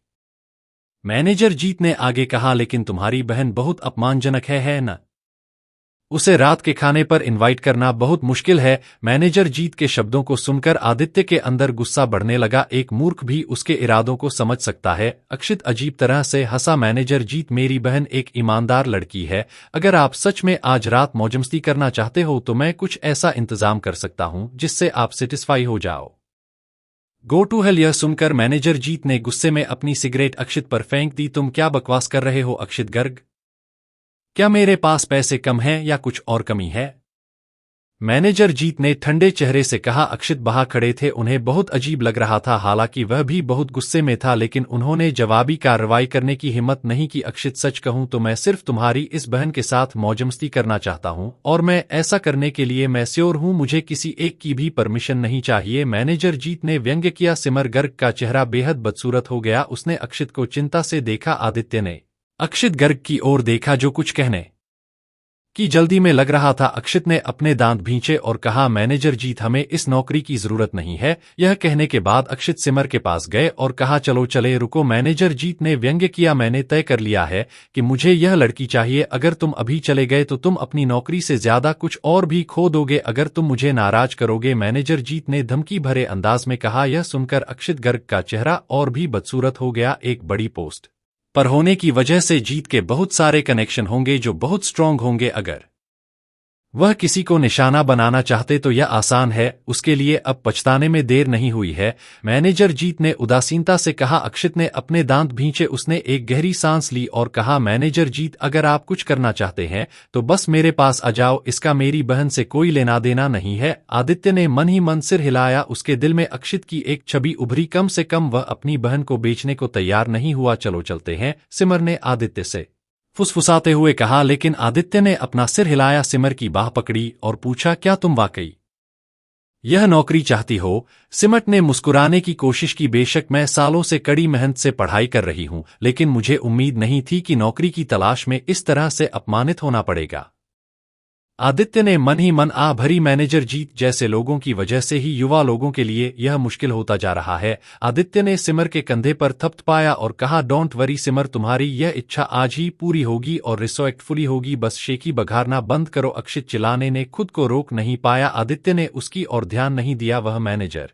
मैनेजर जीत ने आगे कहा, लेकिन तुम्हारी बहन बहुत अपमानजनक है न? उसे रात के खाने पर इनवाइट करना बहुत मुश्किल है। मैनेजर जीत के शब्दों को सुनकर आदित्य के अंदर गुस्सा बढ़ने लगा। एक मूर्ख भी उसके इरादों को समझ सकता है। अक्षित अजीब तरह से हंसा। मैनेजर जीत, मेरी बहन एक ईमानदार लड़की है। अगर आप सच में आज रात मौजमस्ती करना चाहते हो तो मैं कुछ ऐसा इंतजाम कर सकता हूं जिससे आप सेटिस्फाई हो जाओ। Go to hell. यह सुनकर मैनेजर जीत ने गुस्से में अपनी सिगरेट अक्षित पर फेंक दी। तुम क्या बकवास कर रहे हो अक्षित गर्ग? क्या मेरे पास पैसे कम हैं या कुछ और कमी है? मैनेजर जीत ने ठंडे चेहरे से कहा। अक्षित बाहर खड़े थे, उन्हें बहुत अजीब लग रहा था। हालांकि वह भी बहुत गुस्से में था, लेकिन उन्होंने जवाबी कार्रवाई करने की हिम्मत नहीं की। अक्षित, सच कहूं तो मैं सिर्फ तुम्हारी इस बहन के साथ मौजमस्ती करना चाहता हूं और मैं ऐसा करने के लिए मैं श्योर हूं, मुझे किसी एक की भी परमिशन नहीं चाहिए। मैनेजर जीत ने व्यंग्य किया। सिमर गर्ग का चेहरा बेहद बदसूरत हो गया। उसने अक्षित को चिंता से देखा। आदित्य ने अक्षित गर्ग की ओर देखा जो कुछ कहने की जल्दी में लग रहा था। अक्षित ने अपने दांत भींचे और कहा, मैनेजर जीत, हमें इस नौकरी की जरूरत नहीं है। यह कहने के बाद अक्षित सिमर के पास गए और कहा, चलो चले। रुको, मैनेजर जीत ने व्यंग्य किया। मैंने तय कर लिया है कि मुझे यह लड़की चाहिए। अगर तुम अभी चले गए तो तुम अपनी नौकरी से ज्यादा कुछ और भी खो दोगे अगर तुम मुझे नाराज करोगे। मैनेजर जीत ने धमकी भरे अंदाज में कहा। यह सुनकर अक्षित गर्ग का चेहरा और भी बदसूरत हो गया। एक बड़ी पोस्ट पर होने की वजह से जीत के बहुत सारे कनेक्शन होंगे जो बहुत स्ट्रांग होंगे। अगर वह किसी को निशाना बनाना चाहते तो यह आसान है, उसके लिए अब पछताने में देर नहीं हुई है। मैनेजर जीत ने उदासीनता से कहा। अक्षित ने अपने दांत भींचे। उसने एक गहरी सांस ली और कहा, मैनेजर जीत, अगर आप कुछ करना चाहते हैं तो बस मेरे पास आ जाओ, इसका मेरी बहन से कोई लेना देना नहीं है। आदित्य ने मन ही मन सिर हिलाया। उसके दिल में अक्षित की एक छवि उभरी। कम से कम वह अपनी बहन को बेचने को तैयार नहीं हुआ। चलो चलते हैं, सिमर ने आदित्य से फुसफुसाते हुए कहा। लेकिन आदित्य ने अपना सिर हिलाया, सिमर की बाह पकड़ी और पूछा, क्या तुम वाकई यह नौकरी चाहती हो? सिमर ने मुस्कुराने की कोशिश की। बेशक मैं सालों से कड़ी मेहनत से पढ़ाई कर रही हूं, लेकिन मुझे उम्मीद नहीं थी कि नौकरी की तलाश में इस तरह से अपमानित होना पड़ेगा। आदित्य ने मन ही मन आह भरी। मैनेजर जीत जैसे लोगों की वजह से ही युवा लोगों के लिए यह मुश्किल होता जा रहा है। आदित्य ने सिमर के कंधे पर थपथपाया और कहा, डोंट वरी सिमर, तुम्हारी यह इच्छा आज ही पूरी होगी और रिस्पेक्टफुली होगी, बस शेखी बघारना बंद करो। अक्षित चिल्लाने ने खुद को रोक नहीं पाया। आदित्य ने उसकी ओर ध्यान नहीं दिया। वह मैनेजर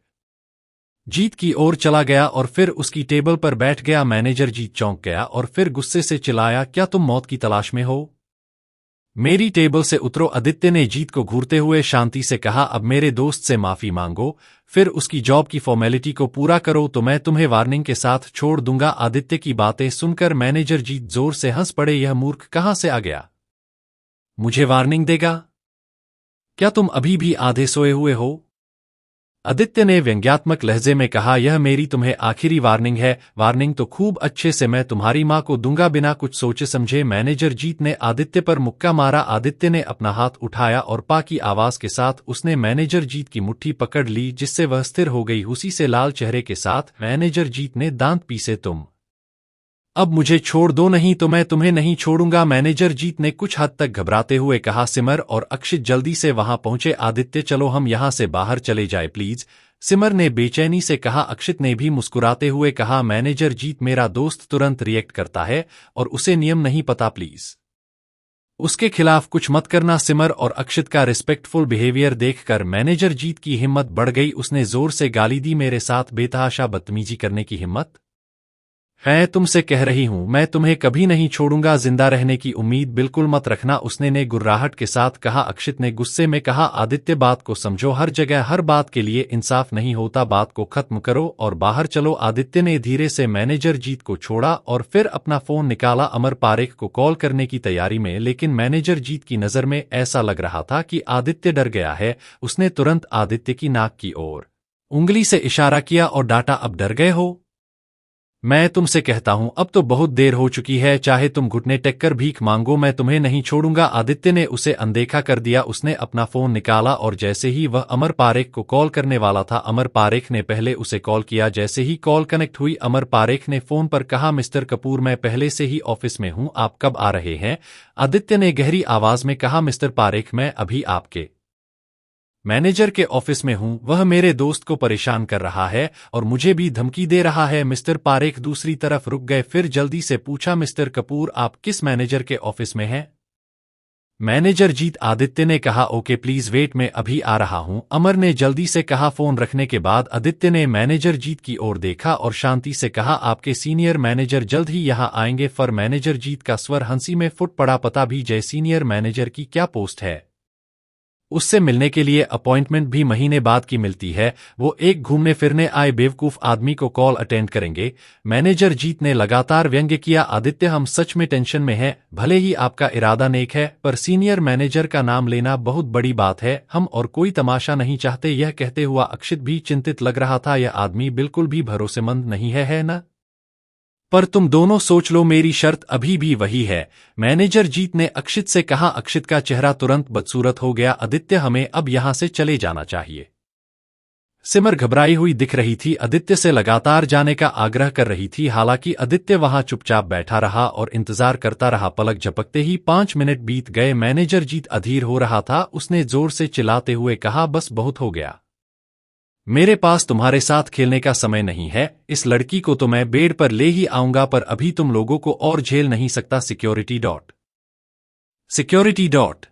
जीत की ओर चला गया और फिर उसकी टेबल पर बैठ गया। मैनेजर जीत चौंक गया और फिर गुस्से से चिल्लाया, क्या तुम मौत की तलाश में हो? मेरी टेबल से उतरो। आदित्य ने जीत को घूरते हुए शांति से कहा, अब मेरे दोस्त से माफी मांगो, फिर उसकी जॉब की फॉर्मेलिटी को पूरा करो तो मैं तुम्हें वार्निंग के साथ छोड़ दूंगा। आदित्य की बातें सुनकर मैनेजर जीत जोर से हंस पड़े। यह मूर्ख कहां से आ गया? मुझे वार्निंग देगा? क्या तुम अभी भी आधे सोए हुए हो? आदित्य ने व्यंग्यात्मक लहजे में कहा, यह मेरी तुम्हें आखिरी वार्निंग है। वार्निंग तो खूब अच्छे से मैं तुम्हारी मां को दूंगा। बिना कुछ सोचे समझे मैनेजर जीत ने आदित्य पर मुक्का मारा। आदित्य ने अपना हाथ उठाया और पा की आवाज के साथ उसने मैनेजर जीत की मुट्ठी पकड़ ली, जिससे वह स्थिर हो गई। उसी से लाल चेहरे के साथ मैनेजर जीत ने दांत पीसे, तुम अब मुझे छोड़ दो, नहीं तो मैं तुम्हें नहीं छोड़ूंगा। मैनेजर जीत ने कुछ हद तक घबराते हुए कहा। सिमर और अक्षित जल्दी से वहां पहुंचे। आदित्य, चलो हम यहां से बाहर चले जाए प्लीज, सिमर ने बेचैनी से कहा। अक्षित ने भी मुस्कुराते हुए कहा, मैनेजर जीत मेरा दोस्त तुरंत रिएक्ट करता है और उसे नियम नहीं पता, प्लीज उसके खिलाफ कुछ मत करना। सिमर और अक्षित का रिस्पेक्टफुल बिहेवियर देखकर मैनेजर जीत की हिम्मत बढ़ गई। उसने जोर से गाली दी, मेरे साथ बेतहाशा बदतमीजी करने की हिम्मत है? तुमसे कह रही हूं, मैं तुम्हें कभी नहीं छोड़ूंगा। जिंदा रहने की उम्मीद बिल्कुल मत रखना, उसने ने गुर्राहट के साथ कहा। अक्षित ने गुस्से में कहा, आदित्य बात को समझो, हर जगह हर बात के लिए इंसाफ नहीं होता, बात को खत्म करो और बाहर चलो। आदित्य ने धीरे से मैनेजर जीत को छोड़ा और फिर अपना फोन निकाला अमर पारेख को कॉल करने की तैयारी में, लेकिन मैनेजर जीत की नजर में ऐसा लग रहा था कि आदित्य डर गया है। उसने तुरंत आदित्य की नाक की ओर उंगली से इशारा किया और डांटा, अब डर गए हो? मैं तुमसे कहता हूं, अब तो बहुत देर हो चुकी है, चाहे तुम घुटने टेक कर भीख मांगो, मैं तुम्हें नहीं छोड़ूंगा। आदित्य ने उसे अनदेखा कर दिया। उसने अपना फोन निकाला और जैसे ही वह अमर पारेख को कॉल करने वाला था, अमर पारेख ने पहले उसे कॉल किया। जैसे ही कॉल कनेक्ट हुई, अमर पारेख ने फोन पर कहा, मिस्टर कपूर, मैं पहले से ही ऑफिस में हूं, आप कब आ रहे हैं? आदित्य ने गहरी आवाज में कहा, मिस्टर पारेख, मैं अभी आपके मैनेजर के ऑफिस में हूं, वह मेरे दोस्त को परेशान कर रहा है और मुझे भी धमकी दे रहा है। मिस्टर पारेख दूसरी तरफ रुक गए, फिर जल्दी से पूछा, मिस्टर कपूर, आप किस मैनेजर के ऑफिस में हैं? मैनेजर जीत, आदित्य ने कहा। ओके प्लीज वेट, मैं अभी आ रहा हूं, अमर ने जल्दी से कहा। फोन रखने के बाद आदित्य ने मैनेजर जीत की ओर देखा और शांति से कहा, आपके सीनियर मैनेजर जल्द ही यहां आएंगे। फर मैनेजर जीत का स्वर हंसी में फुट पड़ा। पता भी जय सीनियर मैनेजर की क्या पोस्ट है? उससे मिलने के लिए अपॉइंटमेंट भी महीने बाद की मिलती है। वो एक घूमने फिरने आए बेवकूफ आदमी को कॉल अटेंड करेंगे? मैनेजर जीत ने लगातार व्यंग्य किया। आदित्य, हम सच में टेंशन में हैं, भले ही आपका इरादा नेक है, पर सीनियर मैनेजर का नाम लेना बहुत बड़ी बात है, हम और कोई तमाशा नहीं चाहते। यह कहते हुआ अक्षित भी चिंतित लग रहा था, यह आदमी बिल्कुल भी भरोसेमंद नहीं है ना? पर तुम दोनों सोच लो, मेरी शर्त अभी भी वही है, मैनेजर जीत ने अक्षित से कहा। अक्षित का चेहरा तुरंत बदसूरत हो गया। आदित्य, हमें अब यहां से चले जाना चाहिए। सिमर घबराई हुई दिख रही थी, आदित्य से लगातार जाने का आग्रह कर रही थी। हालांकि आदित्य वहां चुपचाप बैठा रहा और इंतजार करता रहा। पलक झपकते ही 5 मिनट बीत गए। मैनेजर जीत अधीर हो रहा था। उसने जोर से चिल्लाते हुए कहा, बस बहुत हो गया, मेरे पास तुम्हारे साथ खेलने का समय नहीं है। इस लड़की को तो मैं बेड पर ले ही आऊंगा, पर अभी तुम लोगों को और झेल नहीं सकता। सिक्योरिटी डॉट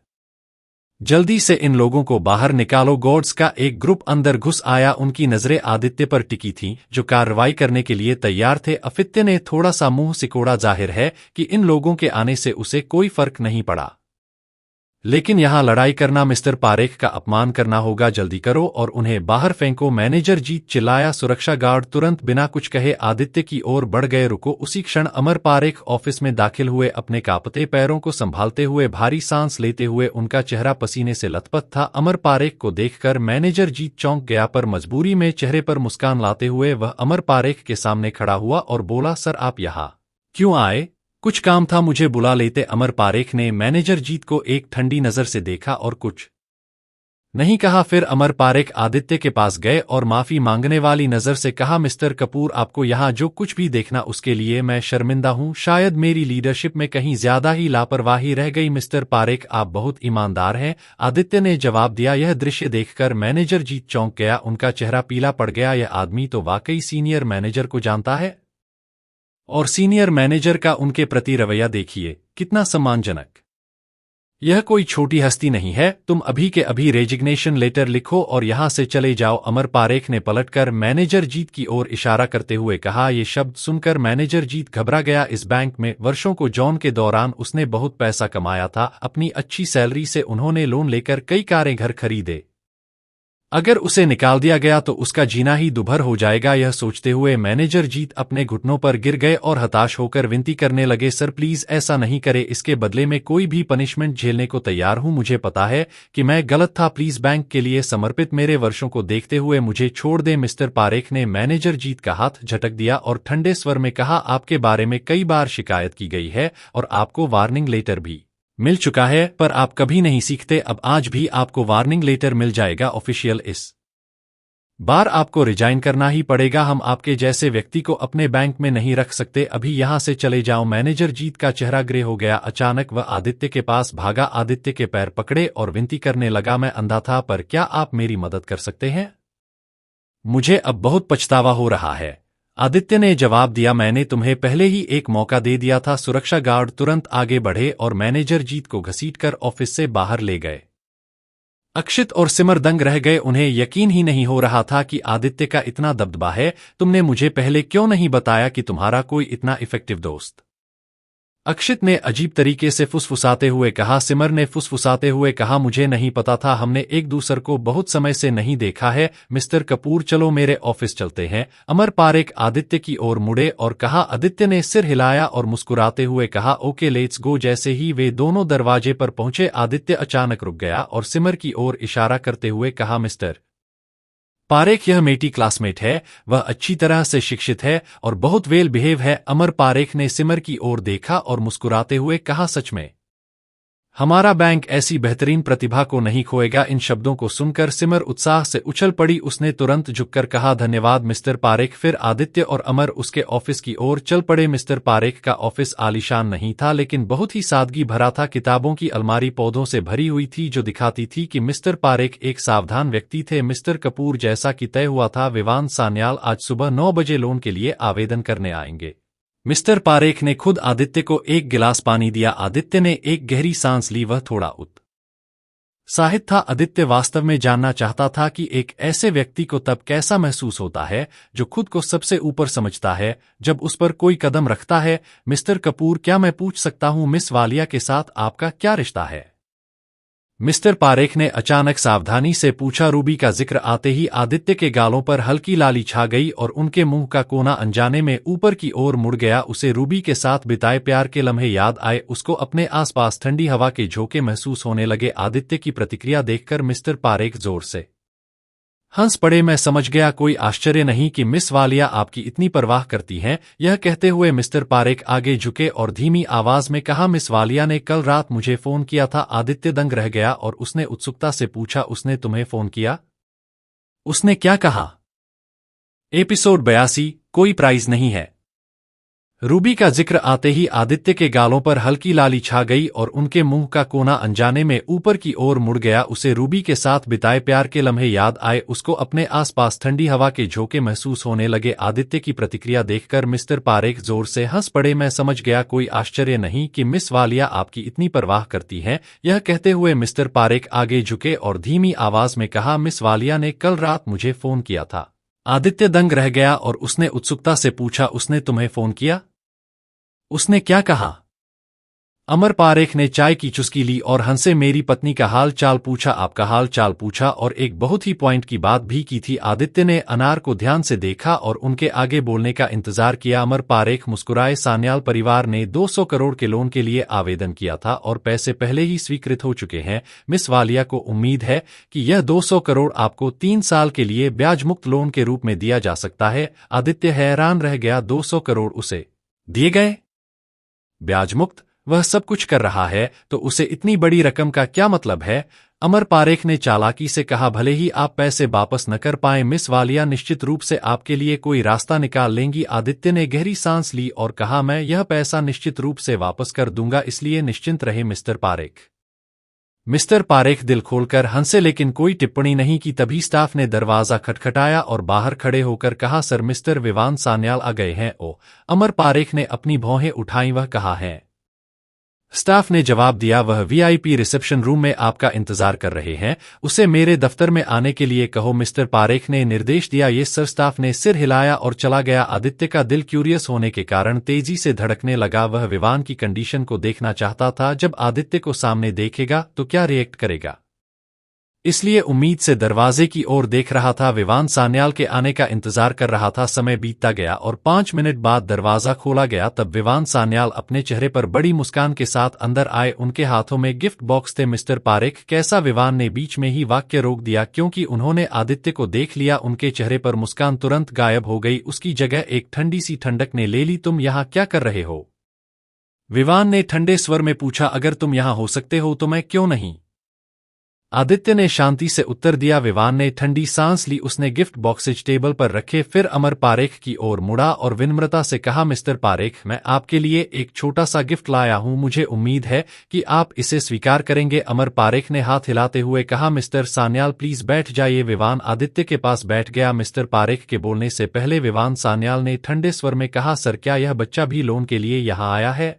जल्दी से इन लोगों को बाहर निकालो। गार्ड्स का एक ग्रुप अंदर घुस आया। उनकी नजरें आदित्य पर टिकी थीं, जो कार्रवाई करने के लिए तैयार थे। आदित्य ने थोड़ा सा मुंह सिकोड़ा। जाहिर है कि इन लोगों के आने से उसे कोई फर्क नहीं पड़ा, लेकिन यहां लड़ाई करना मिस्टर पारेख का अपमान करना होगा। जल्दी करो और उन्हें बाहर फेंको, मैनेजर जीत चिल्लाया। सुरक्षा गार्ड तुरंत बिना कुछ कहे आदित्य की ओर बढ़ गए। रुको! उसी क्षण अमर पारेख ऑफिस में दाखिल हुए, अपने कांपते पैरों को संभालते हुए, भारी सांस लेते हुए। उनका चेहरा पसीने से लथपथ था। अमर पारेख को देखकर मैनेजर जीत चौंक गया, पर मजबूरी में चेहरे पर मुस्कान लाते हुए वह अमर पारेख के सामने खड़ा हुआ और बोला, सर आप यहाँ क्यों आए? कुछ काम था, मुझे बुला लेते। अमर पारेख ने मैनेजर जीत को एक ठंडी नजर से देखा और कुछ नहीं कहा। फिर अमर पारेख आदित्य के पास गए और माफी मांगने वाली नजर से कहा, मिस्टर कपूर, आपको यहाँ जो कुछ भी देखना उसके लिए मैं शर्मिंदा हूँ। शायद मेरी लीडरशिप में कहीं ज्यादा ही लापरवाही रह गई। मिस्टर पारेख, आप बहुत ईमानदार हैं, आदित्य ने जवाब दिया। यह दृश्य देखकर मैनेजर जीत चौंक गया, उनका चेहरा पीला पड़ गया। यह आदमी तो वाकई सीनियर मैनेजर को जानता है, और सीनियर मैनेजर का उनके प्रति रवैया देखिए, कितना सम्मानजनक। यह कोई छोटी हस्ती नहीं है। तुम अभी के अभी रेजिग्नेशन लेटर लिखो और यहां से चले जाओ। अमर पारेख ने पलटकर मैनेजर जीत की ओर इशारा करते हुए कहा। ये शब्द सुनकर मैनेजर जीत घबरा गया। इस बैंक में वर्षों को जॉन के दौरान उसने बहुत पैसा कमाया था। अपनी अच्छी सैलरी से उन्होंने लोन लेकर कई कारें, घर खरीदे। अगर उसे निकाल दिया गया तो उसका जीना ही दुभर हो जाएगा। यह सोचते हुए मैनेजर जीत अपने घुटनों पर गिर गए और हताश होकर विनती करने लगे, सर प्लीज ऐसा नहीं करे, इसके बदले में कोई भी पनिशमेंट झेलने को तैयार हूं। मुझे पता है कि मैं गलत था, प्लीज बैंक के लिए समर्पित मेरे वर्षों को देखते हुए मुझे छोड़ दें। मिस्टर पारेख ने मैनेजर जीत का हाथ झटक दिया और ठंडे स्वर में कहा, आपके बारे में कई बार शिकायत की गई है और आपको वार्निंग लेटर भी मिल चुका है, पर आप कभी नहीं सीखते। अब आज भी आपको वार्निंग लेटर मिल जाएगा ऑफिशियल। इस बार आपको रिजाइन करना ही पड़ेगा। हम आपके जैसे व्यक्ति को अपने बैंक में नहीं रख सकते। अभी यहां से चले जाओ। मैनेजर जीत का चेहरा ग्रे हो गया। अचानक वह आदित्य के पास भागा, आदित्य के पैर पकड़े और विनती करने लगा, मैं अंधा था, पर क्या आप मेरी मदद कर सकते हैं? मुझे अब बहुत पछतावा हो रहा है। आदित्य ने जवाब दिया, मैंने तुम्हें पहले ही एक मौका दे दिया था। सुरक्षा गार्ड तुरंत आगे बढ़े और मैनेजर जीत को घसीटकर ऑफिस से बाहर ले गए। अक्षित और सिमर दंग रह गए। उन्हें यकीन ही नहीं हो रहा था कि आदित्य का इतना दबदबा है। तुमने मुझे पहले क्यों नहीं बताया कि तुम्हारा कोई इतना इफेक्टिव दोस्त? अक्षित ने अजीब तरीके से फुसफुसाते हुए कहा। सिमर ने फुसफुसाते हुए कहा, मुझे नहीं पता था, हमने एक दूसरे को बहुत समय से नहीं देखा है। मिस्टर कपूर, चलो मेरे ऑफिस चलते हैं। अमर पारेख आदित्य की ओर मुड़े और कहा। आदित्य ने सिर हिलाया और मुस्कुराते हुए कहा, ओके लेट्स गो। जैसे ही वे दोनों दरवाजे पर पहुंचे, आदित्य अचानक रुक गया और सिमर की ओर इशारा करते हुए कहा, मिस्टर पारेख, यह मेरी क्लासमेट है, वह अच्छी तरह से शिक्षित है और बहुत वेल बिहेव है। अमर पारेख ने सिमर की ओर देखा और मुस्कुराते हुए कहा, सच में हमारा बैंक ऐसी बेहतरीन प्रतिभा को नहीं खोएगा। इन शब्दों को सुनकर सिमर उत्साह से उछल पड़ी। उसने तुरंत झुककर कहा, धन्यवाद मिस्टर पारेख। फिर आदित्य और अमर उसके ऑफिस की ओर चल पड़े। मिस्टर पारेख का ऑफिस आलीशान नहीं था, लेकिन बहुत ही सादगी भरा था। किताबों की अलमारी पौधों से भरी हुई थी, जो दिखाती थी कि मिस्टर पारेख एक सावधान व्यक्ति थे। मिस्टर कपूर, जैसा कि तय हुआ था, विवान सान्याल आज सुबह 9 बजे लोन के लिए आवेदन करने आएंगे। मिस्टर पारेख ने खुद आदित्य को एक गिलास पानी दिया। आदित्य ने एक गहरी सांस ली। वह थोड़ा उत्साहित था। आदित्य वास्तव में जानना चाहता था कि एक ऐसे व्यक्ति को तब कैसा महसूस होता है जो खुद को सबसे ऊपर समझता है, जब उस पर कोई कदम रखता है। मिस्टर कपूर, क्या मैं पूछ सकता हूं मिस वालिया के साथ आपका क्या रिश्ता है? मिस्टर पारेख ने अचानक सावधानी से पूछा। रूबी का जिक्र आते ही आदित्य के गालों पर हल्की लाली छा गई और उनके मुंह का कोना अनजाने में ऊपर की ओर मुड़ गया। उसे रूबी के साथ बिताए प्यार के लम्हे याद आए। उसको अपने आसपास ठंडी हवा के झोंके महसूस होने लगे। आदित्य की प्रतिक्रिया देखकर मिस्टर पारेख जोर से हंस पड़े। मैं समझ गया, कोई आश्चर्य नहीं कि मिस वालिया आपकी इतनी परवाह करती हैं। यह कहते हुए मिस्टर पारेख आगे झुके और धीमी आवाज में कहा, मिस वालिया ने कल रात मुझे फोन किया था। आदित्य दंग रह गया और उसने उत्सुकता से पूछा, उसने तुम्हें फोन किया? उसने क्या कहा? एपिसोड 82, कोई प्राइज नहीं है। रूबी का जिक्र आते ही आदित्य के गालों पर हल्की लाली छा गई और उनके मुंह का कोना अनजाने में ऊपर की ओर मुड़ गया। उसे रूबी के साथ बिताए प्यार के लम्हे याद आए। उसको अपने आसपास ठंडी हवा के झोंके महसूस होने लगे। आदित्य की प्रतिक्रिया देखकर मिस्टर पारेख जोर से हंस पड़े। मैं समझ गया, कोई आश्चर्य नहीं कि मिस वालिया आपकी इतनी परवाह करती हैं। यह कहते हुए मिस्टर पारेख आगे झुके और धीमी आवाज में कहा, मिस वालिया ने कल रात मुझे फोन किया था। आदित्य दंग रह गया और उसने उत्सुकता से पूछा, उसने तुम्हें फोन किया? उसने क्या कहा? अमर पारेख ने चाय की चुस्की ली और हंसे। मेरी पत्नी का हाल चाल पूछा, आपका हाल चाल पूछा और एक बहुत ही पॉइंट की बात भी की थी। आदित्य ने अनार को ध्यान से देखा और उनके आगे बोलने का इंतजार किया। अमर पारेख मुस्कुराए। सान्याल परिवार ने 200 करोड़ के लोन के लिए आवेदन किया था और पैसे पहले ही स्वीकृत हो चुके हैं। मिस वालिया को उम्मीद है कि यह 200 करोड़ आपको 3 साल के लिए ब्याज मुक्त लोन के रूप में दिया जा सकता है। आदित्य हैरान रह गया, 200 करोड़ उसे दिए गए? ब्याज मुक्त? वह सब कुछ कर रहा है तो उसे इतनी बड़ी रकम का क्या मतलब है? अमर पारेख ने चालाकी से कहा, भले ही आप पैसे वापस न कर पाए मिस वालिया, निश्चित रूप से आपके लिए कोई रास्ता निकाल लेंगी। आदित्य ने गहरी सांस ली और कहा, मैं यह पैसा निश्चित रूप से वापस कर दूंगा, इसलिए निश्चिंत रहे मिस्टर पारेख। मिस्टर पारेख दिल खोलकर हंसे लेकिन कोई टिप्पणी नहीं की। तभी स्टाफ ने दरवाजा खटखटाया और बाहर खड़े होकर कहा, सर मिस्टर विवान सान्याल आ गए हैं। ओ, अमर पारेख ने अपनी भौहें उठाई, वह कहा है? स्टाफ ने जवाब दिया, वह वीआईपी रिसेप्शन रूम में आपका इंतजार कर रहे हैं, उसे मेरे दफ्तर में आने के लिए कहो। मिस्टर पारेख ने निर्देश दिया। ये सर। स्टाफ ने सिर हिलाया और चला गया। आदित्य का दिल क्यूरियस होने के कारण तेजी से धड़कने लगा। वह विवान की कंडीशन को देखना चाहता था। जब आदित्य को सामने देखेगा तो क्या रिएक्ट करेगा, इसलिए उम्मीद से दरवाजे की ओर देख रहा था। विवान सान्याल के आने का इंतजार कर रहा था। समय बीतता गया और 5 मिनट बाद दरवाजा खोला गया। तब विवान सान्याल अपने चेहरे पर बड़ी मुस्कान के साथ अंदर आए। उनके हाथों में गिफ्ट बॉक्स थे। मिस्टर पारेख कैसा? विवान ने बीच में ही वाक्य रोक दिया क्योंकि उन्होंने आदित्य को देख लिया। उनके चेहरे पर मुस्कान तुरंत गायब हो गई, उसकी जगह एक ठंडी सी ठंडक ने ले ली। तुम यहाँ क्या कर रहे हो? विवान ने ठंडे स्वर में पूछा। अगर तुम यहाँ हो सकते हो तो मैं क्यों नहीं? आदित्य ने शांति से उत्तर दिया। विवान ने ठंडी सांस ली। उसने गिफ्ट बॉक्सेज टेबल पर रखे, फिर अमर पारेख की ओर मुड़ा और विनम्रता से कहा, मिस्टर पारेख, मैं आपके लिए एक छोटा सा गिफ्ट लाया हूं, मुझे उम्मीद है कि आप इसे स्वीकार करेंगे। अमर पारेख ने हाथ हिलाते हुए कहा, मिस्टर सान्याल प्लीज बैठ जाइए। विवान आदित्य के पास बैठ गया। मिस्टर पारेख के बोलने से पहले विवान सान्याल ने ठंडे स्वर में कहा, सर क्या यह बच्चा भी लोन के लिए यहाँ आया है?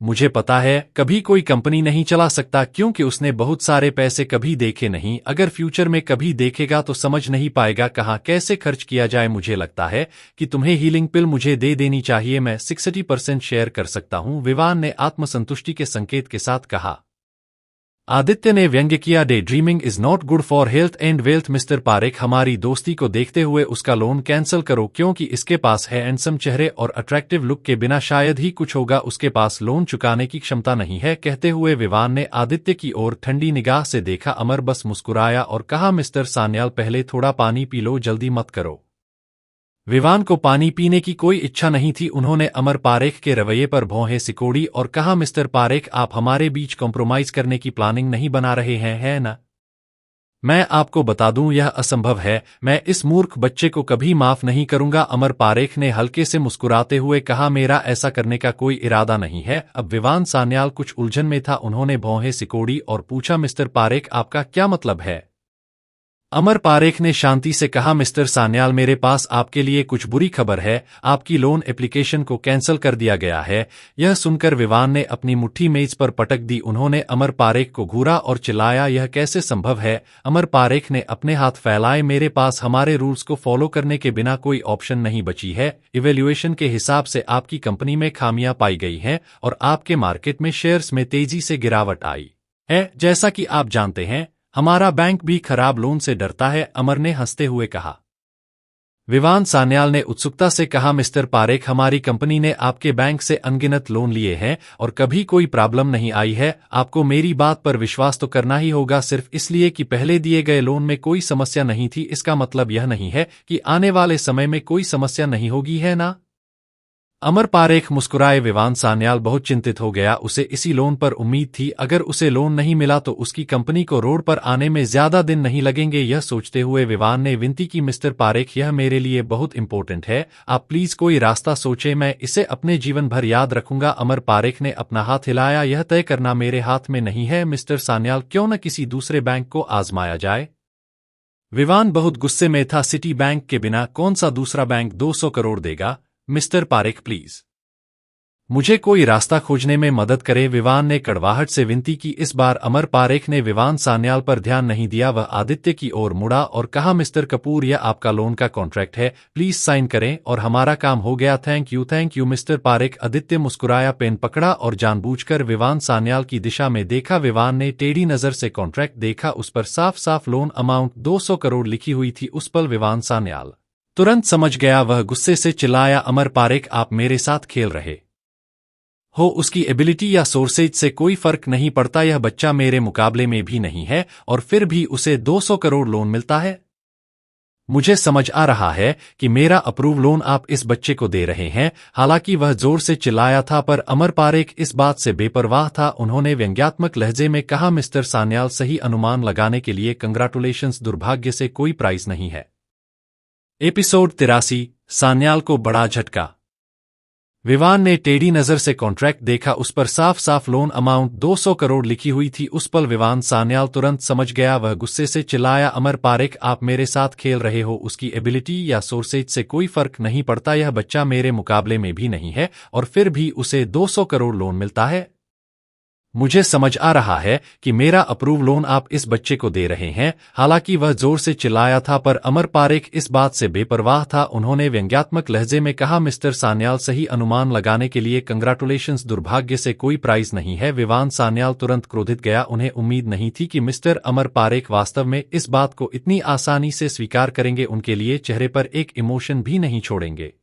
मुझे पता है कभी कोई कंपनी नहीं चला सकता क्योंकि उसने बहुत सारे पैसे कभी देखे नहीं। अगर फ्यूचर में कभी देखेगा तो समझ नहीं पाएगा कहाँ कैसे खर्च किया जाए। मुझे लगता है कि तुम्हें हीलिंग पिल मुझे दे देनी चाहिए, मैं 60% शेयर कर सकता हूँ। विवान ने आत्मसंतुष्टि के संकेत के साथ कहा। आदित्य ने व्यंग्य किया, day dreaming is not good for health and wealth. Mister Parekh, हमारी दोस्ती को देखते हुए उसका लोन कैंसिल करो क्योंकि इसके पास है हैंडसम चेहरे और अट्रैक्टिव लुक के बिना शायद ही कुछ होगा, उसके पास लोन चुकाने की क्षमता नहीं है। कहते हुए विवान ने आदित्य की ओर ठंडी निगाह से देखा। अमर बस मुस्कुराया और कहा, मिस्टर सान्याल पहले थोड़ा पानी पी लो, जल्दी मत करो। विवान को पानी पीने की कोई इच्छा नहीं थी। उन्होंने अमर पारेख के रवैये पर भौहें सिकोड़ी और कहा, मिस्टर पारेख, आप हमारे बीच कॉम्प्रोमाइज करने की प्लानिंग नहीं बना रहे हैं, है ना? मैं आपको बता दूं यह असंभव है, मैं इस मूर्ख बच्चे को कभी माफ नहीं करूंगा। अमर पारेख ने हल्के से मुस्कुराते हुए कहा, मेरा ऐसा करने का कोई इरादा नहीं है। अब विवान सान्याल कुछ उलझन में था। उन्होंने भौहें सिकोड़ी और पूछा, मिस्टर पारेख, आपका क्या मतलब है? अमर पारेख ने शांति से कहा, मिस्टर सान्याल, मेरे पास आपके लिए कुछ बुरी खबर है, आपकी लोन एप्लीकेशन को कैंसिल कर दिया गया है। यह सुनकर विवान ने अपनी मुट्ठी मेज पर पटक दी। उन्होंने अमर पारेख को घूरा और चिल्लाया, यह कैसे संभव है? अमर पारेख ने अपने हाथ फैलाए, मेरे पास हमारे रूल्स को फॉलो करने के बिना कोई ऑप्शन नहीं बची है। इवैल्यूएशन के हिसाब से आपकी कंपनी में खामियां पाई गई हैं और आपके मार्केट में शेयर्स में तेजी से गिरावट आई है। जैसा कि आप जानते हैं, हमारा बैंक भी खराब लोन से डरता है, अमर ने हंसते हुए कहा। विवान सान्याल ने उत्सुकता से कहा, मिस्टर पारेख, हमारी कंपनी ने आपके बैंक से अनगिनत लोन लिए हैं और कभी कोई प्रॉब्लम नहीं आई है। आपको मेरी बात पर विश्वास तो करना ही होगा। सिर्फ इसलिए कि पहले दिए गए लोन में कोई समस्या नहीं थी, इसका मतलब यह नहीं है कि आने वाले समय में कोई समस्या नहीं होगी, है ना? अमर पारेख मुस्कुराए। विवान सान्याल बहुत चिंतित हो गया। उसे इसी लोन पर उम्मीद थी। अगर उसे लोन नहीं मिला तो उसकी कंपनी को रोड पर आने में ज्यादा दिन नहीं लगेंगे। यह सोचते हुए विवान ने विनती की, मिस्टर पारेख, यह मेरे लिए बहुत इंपॉर्टेंट है, आप प्लीज कोई रास्ता सोचें, मैं इसे अपने जीवन भर याद रखूंगा। अमर पारेख ने अपना हाथ हिलाया, यह तय करना मेरे हाथ में नहीं है मिस्टर सान्याल, क्यों न किसी दूसरे बैंक को आजमाया जाए? विवान बहुत गुस्से में था। सिटी बैंक के बिना कौन सा दूसरा बैंक 200 करोड़ देगा? मिस्टर पारेख, प्लीज मुझे कोई रास्ता खोजने में मदद करे, विवान ने कड़वाहट से विनती की। इस बार अमर पारेख ने विवान सान्याल पर ध्यान नहीं दिया। वह आदित्य की ओर मुड़ा और कहा, मिस्टर कपूर, यह आपका लोन का कॉन्ट्रैक्ट है, प्लीज साइन करें और हमारा काम हो गया। Thank you mister Parekh. Aditya मुस्कुराया, पेन पकड़ा और जानबूझकर विवान सान्याल की दिशा में देखा। विवान ने टेढ़ी नजर से कॉन्ट्रैक्ट देखा, उस पर साफ साफ लोन अमाउंट 200 करोड़ लिखी हुई थी। उस पल विवान सान्याल तुरंत समझ गया। वह गुस्से से चिल्लाया, अमर पारेख, आप मेरे साथ खेल रहे हो। उसकी एबिलिटी या सोर्सेज से कोई फर्क नहीं पड़ता, यह बच्चा मेरे मुकाबले में भी नहीं है और फिर भी उसे 200 करोड़ लोन मिलता है। मुझे समझ आ रहा है कि मेरा अप्रूव लोन आप इस बच्चे को दे रहे हैं। हालांकि वह जोर से चिल्लाया था पर अमर पारेख इस बात से बेपरवाह था। उन्होंने व्यंग्यात्मक लहजे में कहा, मिस्टर सान्याल, सही अनुमान लगाने के लिए कंग्रेचुलेशंस, दुर्भाग्य से कोई प्राइज नहीं है। एपिसोड 83। सान्याल को बड़ा झटका। विवान ने टेढ़ी नजर से कॉन्ट्रैक्ट देखा। उस पर साफ साफ लोन अमाउंट 200 करोड़ लिखी हुई थी। उस पल विवान सान्याल तुरंत समझ गया। वह गुस्से से चिल्लाया, अमर पारेख, आप मेरे साथ खेल रहे हो। उसकी एबिलिटी या सोर्सेज से कोई फर्क नहीं पड़ता। यह बच्चा मेरे मुकाबले में भी नहीं है और फिर भी उसे 200 करोड़ लोन मिलता है। मुझे समझ आ रहा है कि मेरा अप्रूव लोन आप इस बच्चे को दे रहे हैं। हालांकि वह जोर से चिल्लाया था पर अमर पारेख इस बात से बेपरवाह था। उन्होंने व्यंग्यात्मक लहजे में कहा, मिस्टर सान्याल, सही अनुमान लगाने के लिए कंग्रेचुलेशंस, दुर्भाग्य से कोई प्राइज नहीं है। विवान सान्याल तुरंत क्रोधित गया। उन्हें उम्मीद नहीं थी कि मिस्टर अमर पारेख वास्तव में इस बात को इतनी आसानी से स्वीकार करेंगे। उनके लिए चेहरे पर एक इमोशन भी नहीं छोड़ेंगे।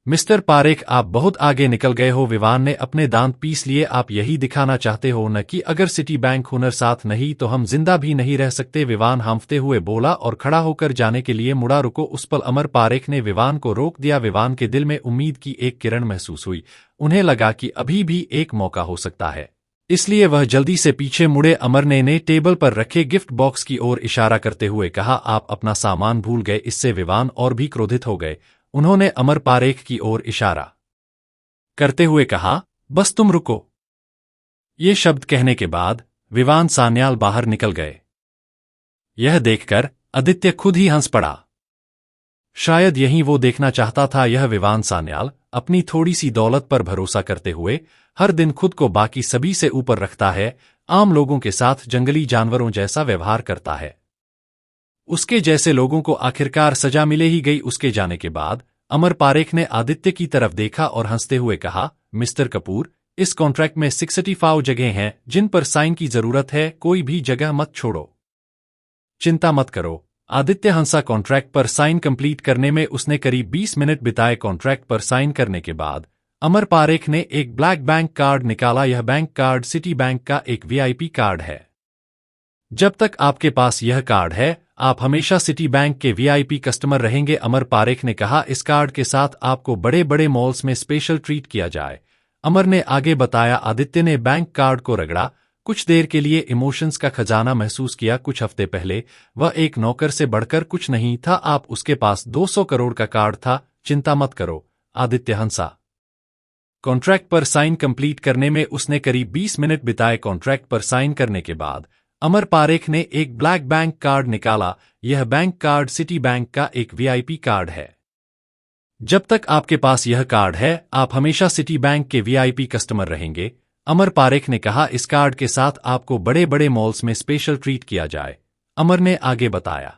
मिस्टर पारेख, आप बहुत आगे निकल गए हो। विवान ने अपने दांत पीस लिए। आप यही दिखाना चाहते हो न कि अगर सिटी बैंक हुनर साथ नहीं तो हम जिंदा भी नहीं रह सकते। विवान हांफते हुए बोला और खड़ा होकर जाने के लिए मुड़ा। रुको। उस पल अमर पारेख ने विवान को रोक दिया। विवान के दिल में उम्मीद की एक किरण महसूस हुई। उन्हें लगा कि अभी भी एक मौका हो सकता है, इसलिए वह जल्दी से पीछे मुड़े। अमर ने टेबल पर रखे गिफ्ट बॉक्स की ओर इशारा करते हुए कहा, आप अपना सामान भूल गए। इससे विवान और भी क्रोधित हो गए। उन्होंने अमर पारेख की ओर इशारा करते हुए कहा, बस तुम रुको। ये शब्द कहने के बाद विवान सान्याल बाहर निकल गए। यह देखकर आदित्य खुद ही हंस पड़ा। शायद यही वो देखना चाहता था। यह विवान सान्याल अपनी थोड़ी सी दौलत पर भरोसा करते हुए हर दिन खुद को बाकी सभी से ऊपर रखता है, आम लोगों के साथ जंगली जानवरों जैसा व्यवहार करता है। उसके जैसे लोगों को आखिरकार सजा मिले ही गई। उसके जाने के बाद अमर पारेख ने आदित्य की तरफ देखा और हंसते हुए कहा, मिस्टर कपूर, इस कॉन्ट्रैक्ट में 65 जगह हैं जिन पर साइन की जरूरत है। कोई भी जगह मत छोड़ो। चिंता मत करो। आदित्य हंसा। कॉन्ट्रैक्ट पर साइन कंप्लीट करने में उसने करीब 20 मिनट बिताए। कॉन्ट्रैक्ट पर साइन करने के बाद अमर पारेख ने एक ब्लैक बैंक कार्ड निकाला। यह बैंक कार्ड सिटी बैंक का एक वीआईपी कार्ड है। जब तक आपके पास यह कार्ड है, आप हमेशा सिटी बैंक के वीआईपी कस्टमर रहेंगे। अमर पारेख ने कहा, इस कार्ड के साथ आपको बड़े बड़े मॉल्स में स्पेशल ट्रीट किया जाए। अमर ने आगे बताया। आदित्य ने बैंक कार्ड को रगड़ा। कुछ देर के लिए इमोशंस का खजाना महसूस किया। कुछ हफ्ते पहले वह एक नौकर से बढ़कर कुछ नहीं था। आप उसके पास 200 करोड़ का कार्ड था। चिंता मत करो। आदित्य हंसा। कॉन्ट्रैक्ट पर साइन कंप्लीट करने में उसने करीब 20 मिनट बिताए। कॉन्ट्रैक्ट पर साइन करने के बाद अमर पारेख ने एक ब्लैक बैंक कार्ड निकाला। यह बैंक कार्ड सिटी बैंक का एक वीआईपी कार्ड है। जब तक आपके पास यह कार्ड है, आप हमेशा सिटी बैंक के वीआईपी कस्टमर रहेंगे। अमर पारेख ने कहा, इस कार्ड के साथ आपको बड़े बड़े मॉल्स में स्पेशल ट्रीट किया जाए। अमर ने आगे बताया।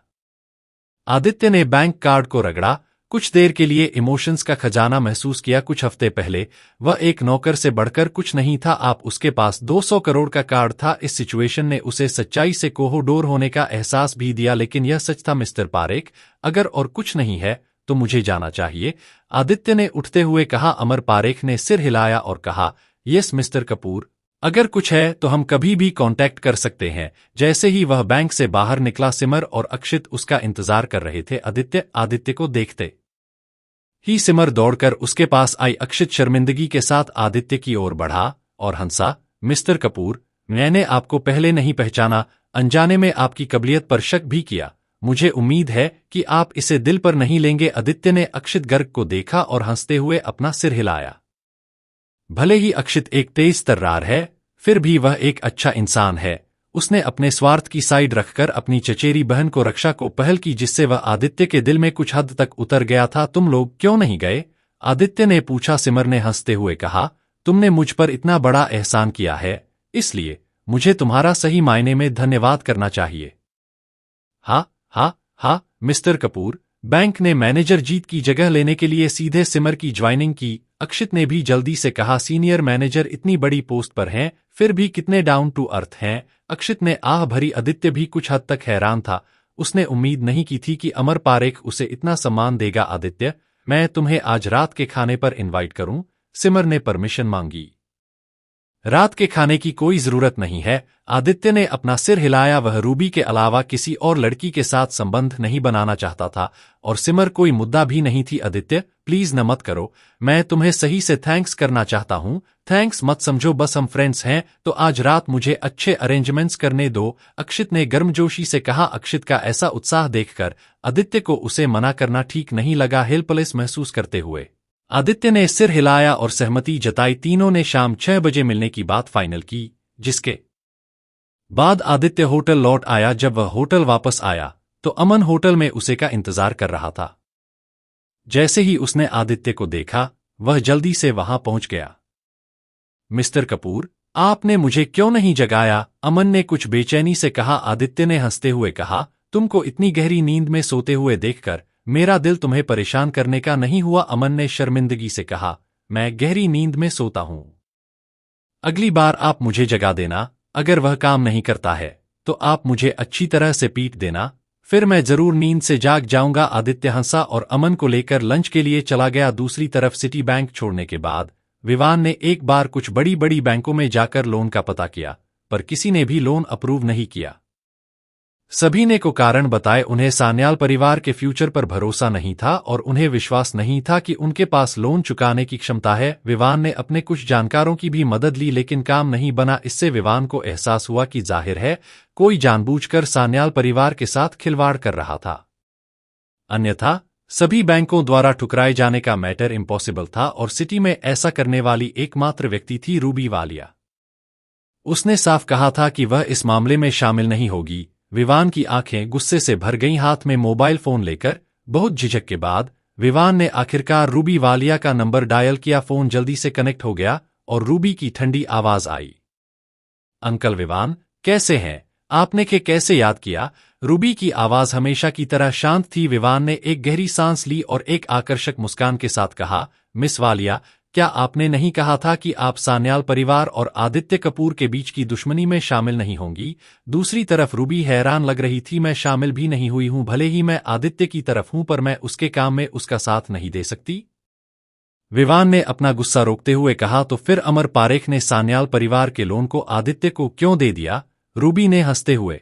आदित्य ने बैंक कार्ड को रगड़ा। कुछ देर के लिए इमोशंस का खजाना महसूस किया। कुछ हफ्ते पहले वह एक नौकर से बढ़कर कुछ नहीं था। आप उसके पास 200 करोड़ का कार्ड था। इस सिचुएशन ने उसे सच्चाई से कोहोडोर होने का एहसास भी दिया, लेकिन यह सच था। मिस्टर पारेख, अगर और कुछ नहीं है तो मुझे जाना चाहिए, आदित्य ने उठते हुए कहा। अमर पारेख ने सिर हिलाया और कहा, यस मिस्टर कपूर, अगर कुछ है तो हम कभी भी कांटेक्ट कर सकते हैं। जैसे ही वह बैंक से बाहर निकला, सिमर और अक्षित उसका इंतजार कर रहे थे। आदित्य को देखते ही सिमर दौड़कर उसके पास आई। अक्षित शर्मिंदगी के साथ आदित्य की ओर बढ़ा और हंसा, मिस्टर कपूर, मैंने आपको पहले नहीं पहचाना। अनजाने में आपकी काबिलियत पर शक भी किया। मुझे उम्मीद है कि आप इसे दिल पर नहीं लेंगे। आदित्य ने अक्षित गर्ग को देखा और हंसते हुए अपना सिर हिलाया। भले ही अक्षित एक तेज तर्रार है, फिर भी वह एक अच्छा इंसान है। उसने अपने स्वार्थ की साइड रखकर अपनी चचेरी बहन को रक्षा को पहल की, जिससे वह आदित्य के दिल में कुछ हद तक उतर गया था। तुम लोग क्यों नहीं गए? आदित्य ने पूछा। सिमर ने हंसते हुए कहा, तुमने मुझ पर इतना बड़ा एहसान किया है, इसलिए मुझे तुम्हारा सही मायने में धन्यवाद करना चाहिए। हाँ, मिस्टर कपूर, बैंक ने मैनेजर जीत की जगह लेने के लिए सीधे सिमर की ज्वाइनिंग की। अक्षित ने भी जल्दी से कहा, सीनियर मैनेजर इतनी बड़ी पोस्ट पर हैं, फिर भी कितने डाउन टू अर्थ हैं। अक्षित ने आह भरी। आदित्य भी कुछ हद तक हैरान था। उसने उम्मीद नहीं की थी कि अमर पारेख उसे इतना सम्मान देगा। आदित्य, मैं तुम्हें आज रात के खाने पर इनवाइट करूं? सिमर ने परमिशन मांगी। रात के खाने की कोई जरूरत नहीं है। आदित्य ने अपना सिर हिलाया। वह रूबी के अलावा किसी और लड़की के साथ संबंध नहीं बनाना चाहता था और सिमर कोई मुद्दा भी नहीं थी। आदित्य, प्लीज न मत करो, मैं तुम्हें सही से थैंक्स करना चाहता हूँ। थैंक्स मत समझो, बस हम फ्रेंड्स हैं, तो आज रात मुझे अच्छे अरेंजमेंट्स करने दो, अक्षित ने गर्मजोशी से कहा। अक्षित का ऐसा उत्साह देखकर आदित्य को उसे मना करना ठीक नहीं लगा। हेल्पलेस महसूस करते हुए आदित्य ने सिर हिलाया और सहमति जताई। तीनों ने शाम 6 बजे मिलने की बात फाइनल की, जिसके बाद आदित्य होटल लौट आया। जब वह होटल वापस आया तो अमन होटल में उसे का इंतजार कर रहा था। जैसे ही उसने आदित्य को देखा, वह जल्दी से वहां पहुंच गया। मिस्टर कपूर, आपने मुझे क्यों नहीं जगाया? अमन ने कुछ बेचैनी से कहा। आदित्य ने हंसते हुए कहा, तुमको इतनी गहरी नींद में सोते हुए देखकर मेरा दिल तुम्हें परेशान करने का नहीं हुआ। अमन ने शर्मिंदगी से कहा, मैं गहरी नींद में सोता हूं। अगली बार आप मुझे जगा देना। अगर वह काम नहीं करता है तो आप मुझे अच्छी तरह से पीट देना, फिर मैं जरूर नींद से जाग जाऊंगा। आदित्य हंसा और अमन को लेकर लंच के लिए चला गया। दूसरी तरफ सिटी बैंक छोड़ने के बाद विवान ने एक बार कुछ बड़ी बड़ी बैंकों में जाकर लोन का पता किया, पर किसी ने भी लोन अप्रूव नहीं किया। सभी ने को कारण बताए। उन्हें सान्याल परिवार के फ्यूचर पर भरोसा नहीं था और उन्हें विश्वास नहीं था कि उनके पास लोन चुकाने की क्षमता है। विवान ने अपने कुछ जानकारों की भी मदद ली, लेकिन काम नहीं बना। इससे विवान को एहसास हुआ कि जाहिर है कोई जानबूझकर सान्याल परिवार के साथ खिलवाड़ कर रहा था, अन्यथा सभी बैंकों द्वारा ठुकराए जाने का मैटर इम्पॉसिबल था। और सिटी में ऐसा करने वाली एकमात्र व्यक्ति थी रूबी वालिया। उसने साफ कहा था कि वह इस मामले में शामिल नहीं होगी। विवान की आंखें गुस्से से भर गईं। हाथ में मोबाइल फोन लेकर बहुत झिझक के बाद विवान ने आखिरकार रूबी वालिया का नंबर डायल किया। फोन जल्दी से कनेक्ट हो गया और रूबी की ठंडी आवाज आई, अंकल विवान, कैसे हैं? आपने कैसे याद किया? रूबी की आवाज हमेशा की तरह शांत थी। विवान ने एक गहरी सांस ली और एक आकर्षक मुस्कान के साथ कहा, मिस वालिया, क्या आपने नहीं कहा था कि आप सान्याल परिवार और आदित्य कपूर के बीच की दुश्मनी में शामिल नहीं होंगी? दूसरी तरफ रूबी हैरान लग रही थी। मैं शामिल भी नहीं हुई हूं, भले ही मैं आदित्य की तरफ हूं, पर मैं उसके काम में उसका साथ नहीं दे सकती। विवान ने अपना गुस्सा रोकते हुए कहा। तो फिर अमर पारेख ने सान्याल परिवार के लोन को आदित्य को क्यों दे दिया? रूबी ने हंसते हुए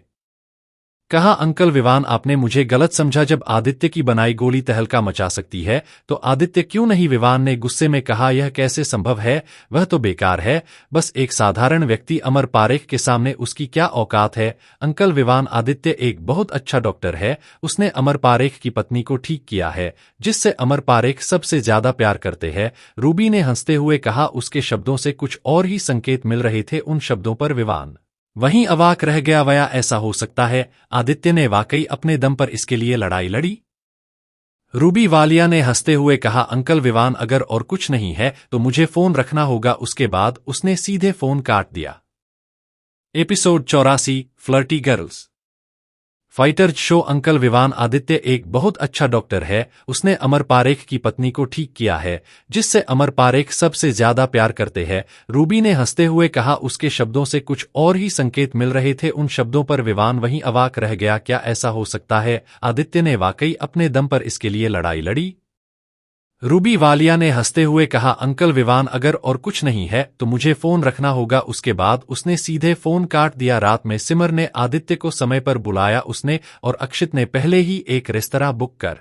कहा, अंकल विवान, आपने मुझे गलत समझा। जब आदित्य की बनाई गोली तहलका मचा सकती है तो आदित्य क्यों नहीं? विवान ने गुस्से में कहा, यह कैसे संभव है? वह तो बेकार है, बस एक साधारण व्यक्ति। अमर पारेख के सामने उसकी क्या औकात है? अंकल विवान, आदित्य एक बहुत अच्छा डॉक्टर है। उसने अमर पारेख की पत्नी को ठीक किया है, जिससे अमर पारेख सबसे ज्यादा प्यार करते हैं। रूबी ने हंसते हुए कहा। उसके शब्दों से कुछ और ही संकेत मिल रहे थे। उन शब्दों पर विवान वहीं अवाक रह गया। वया ऐसा हो सकता है आदित्य ने वाकई अपने दम पर इसके लिए लड़ाई लड़ी? रूबी वालिया ने हंसते हुए कहा, अंकल विवान, अगर और कुछ नहीं है तो मुझे फोन रखना होगा। उसके बाद उसने सीधे फोन काट दिया। Episode 84, flirty girls. Fighter show. Uncle Vivaan, Aditya एक बहुत अच्छा डॉक्टर है। उसने अमर पारेख की पत्नी को ठीक किया है, जिससे अमर पारेख सबसे ज्यादा प्यार करते हैं। रूबी ने हंसते हुए कहा। उसके शब्दों से कुछ और ही संकेत मिल रहे थे। उन शब्दों पर विवान वहीं अवाक रह गया। क्या ऐसा हो सकता है आदित्य ने वाकई अपने दम पर इसके लिए लड़ाई लड़ी? रूबी वालिया ने हंसते हुए कहा, अंकल विवान, अगर और कुछ नहीं है तो मुझे फोन रखना होगा। उसके बाद उसने सीधे फोन काट दिया। रात में सिमर ने आदित्य को समय पर बुलाया। उसने और अक्षित ने पहले ही एक रेस्तरां बुक कर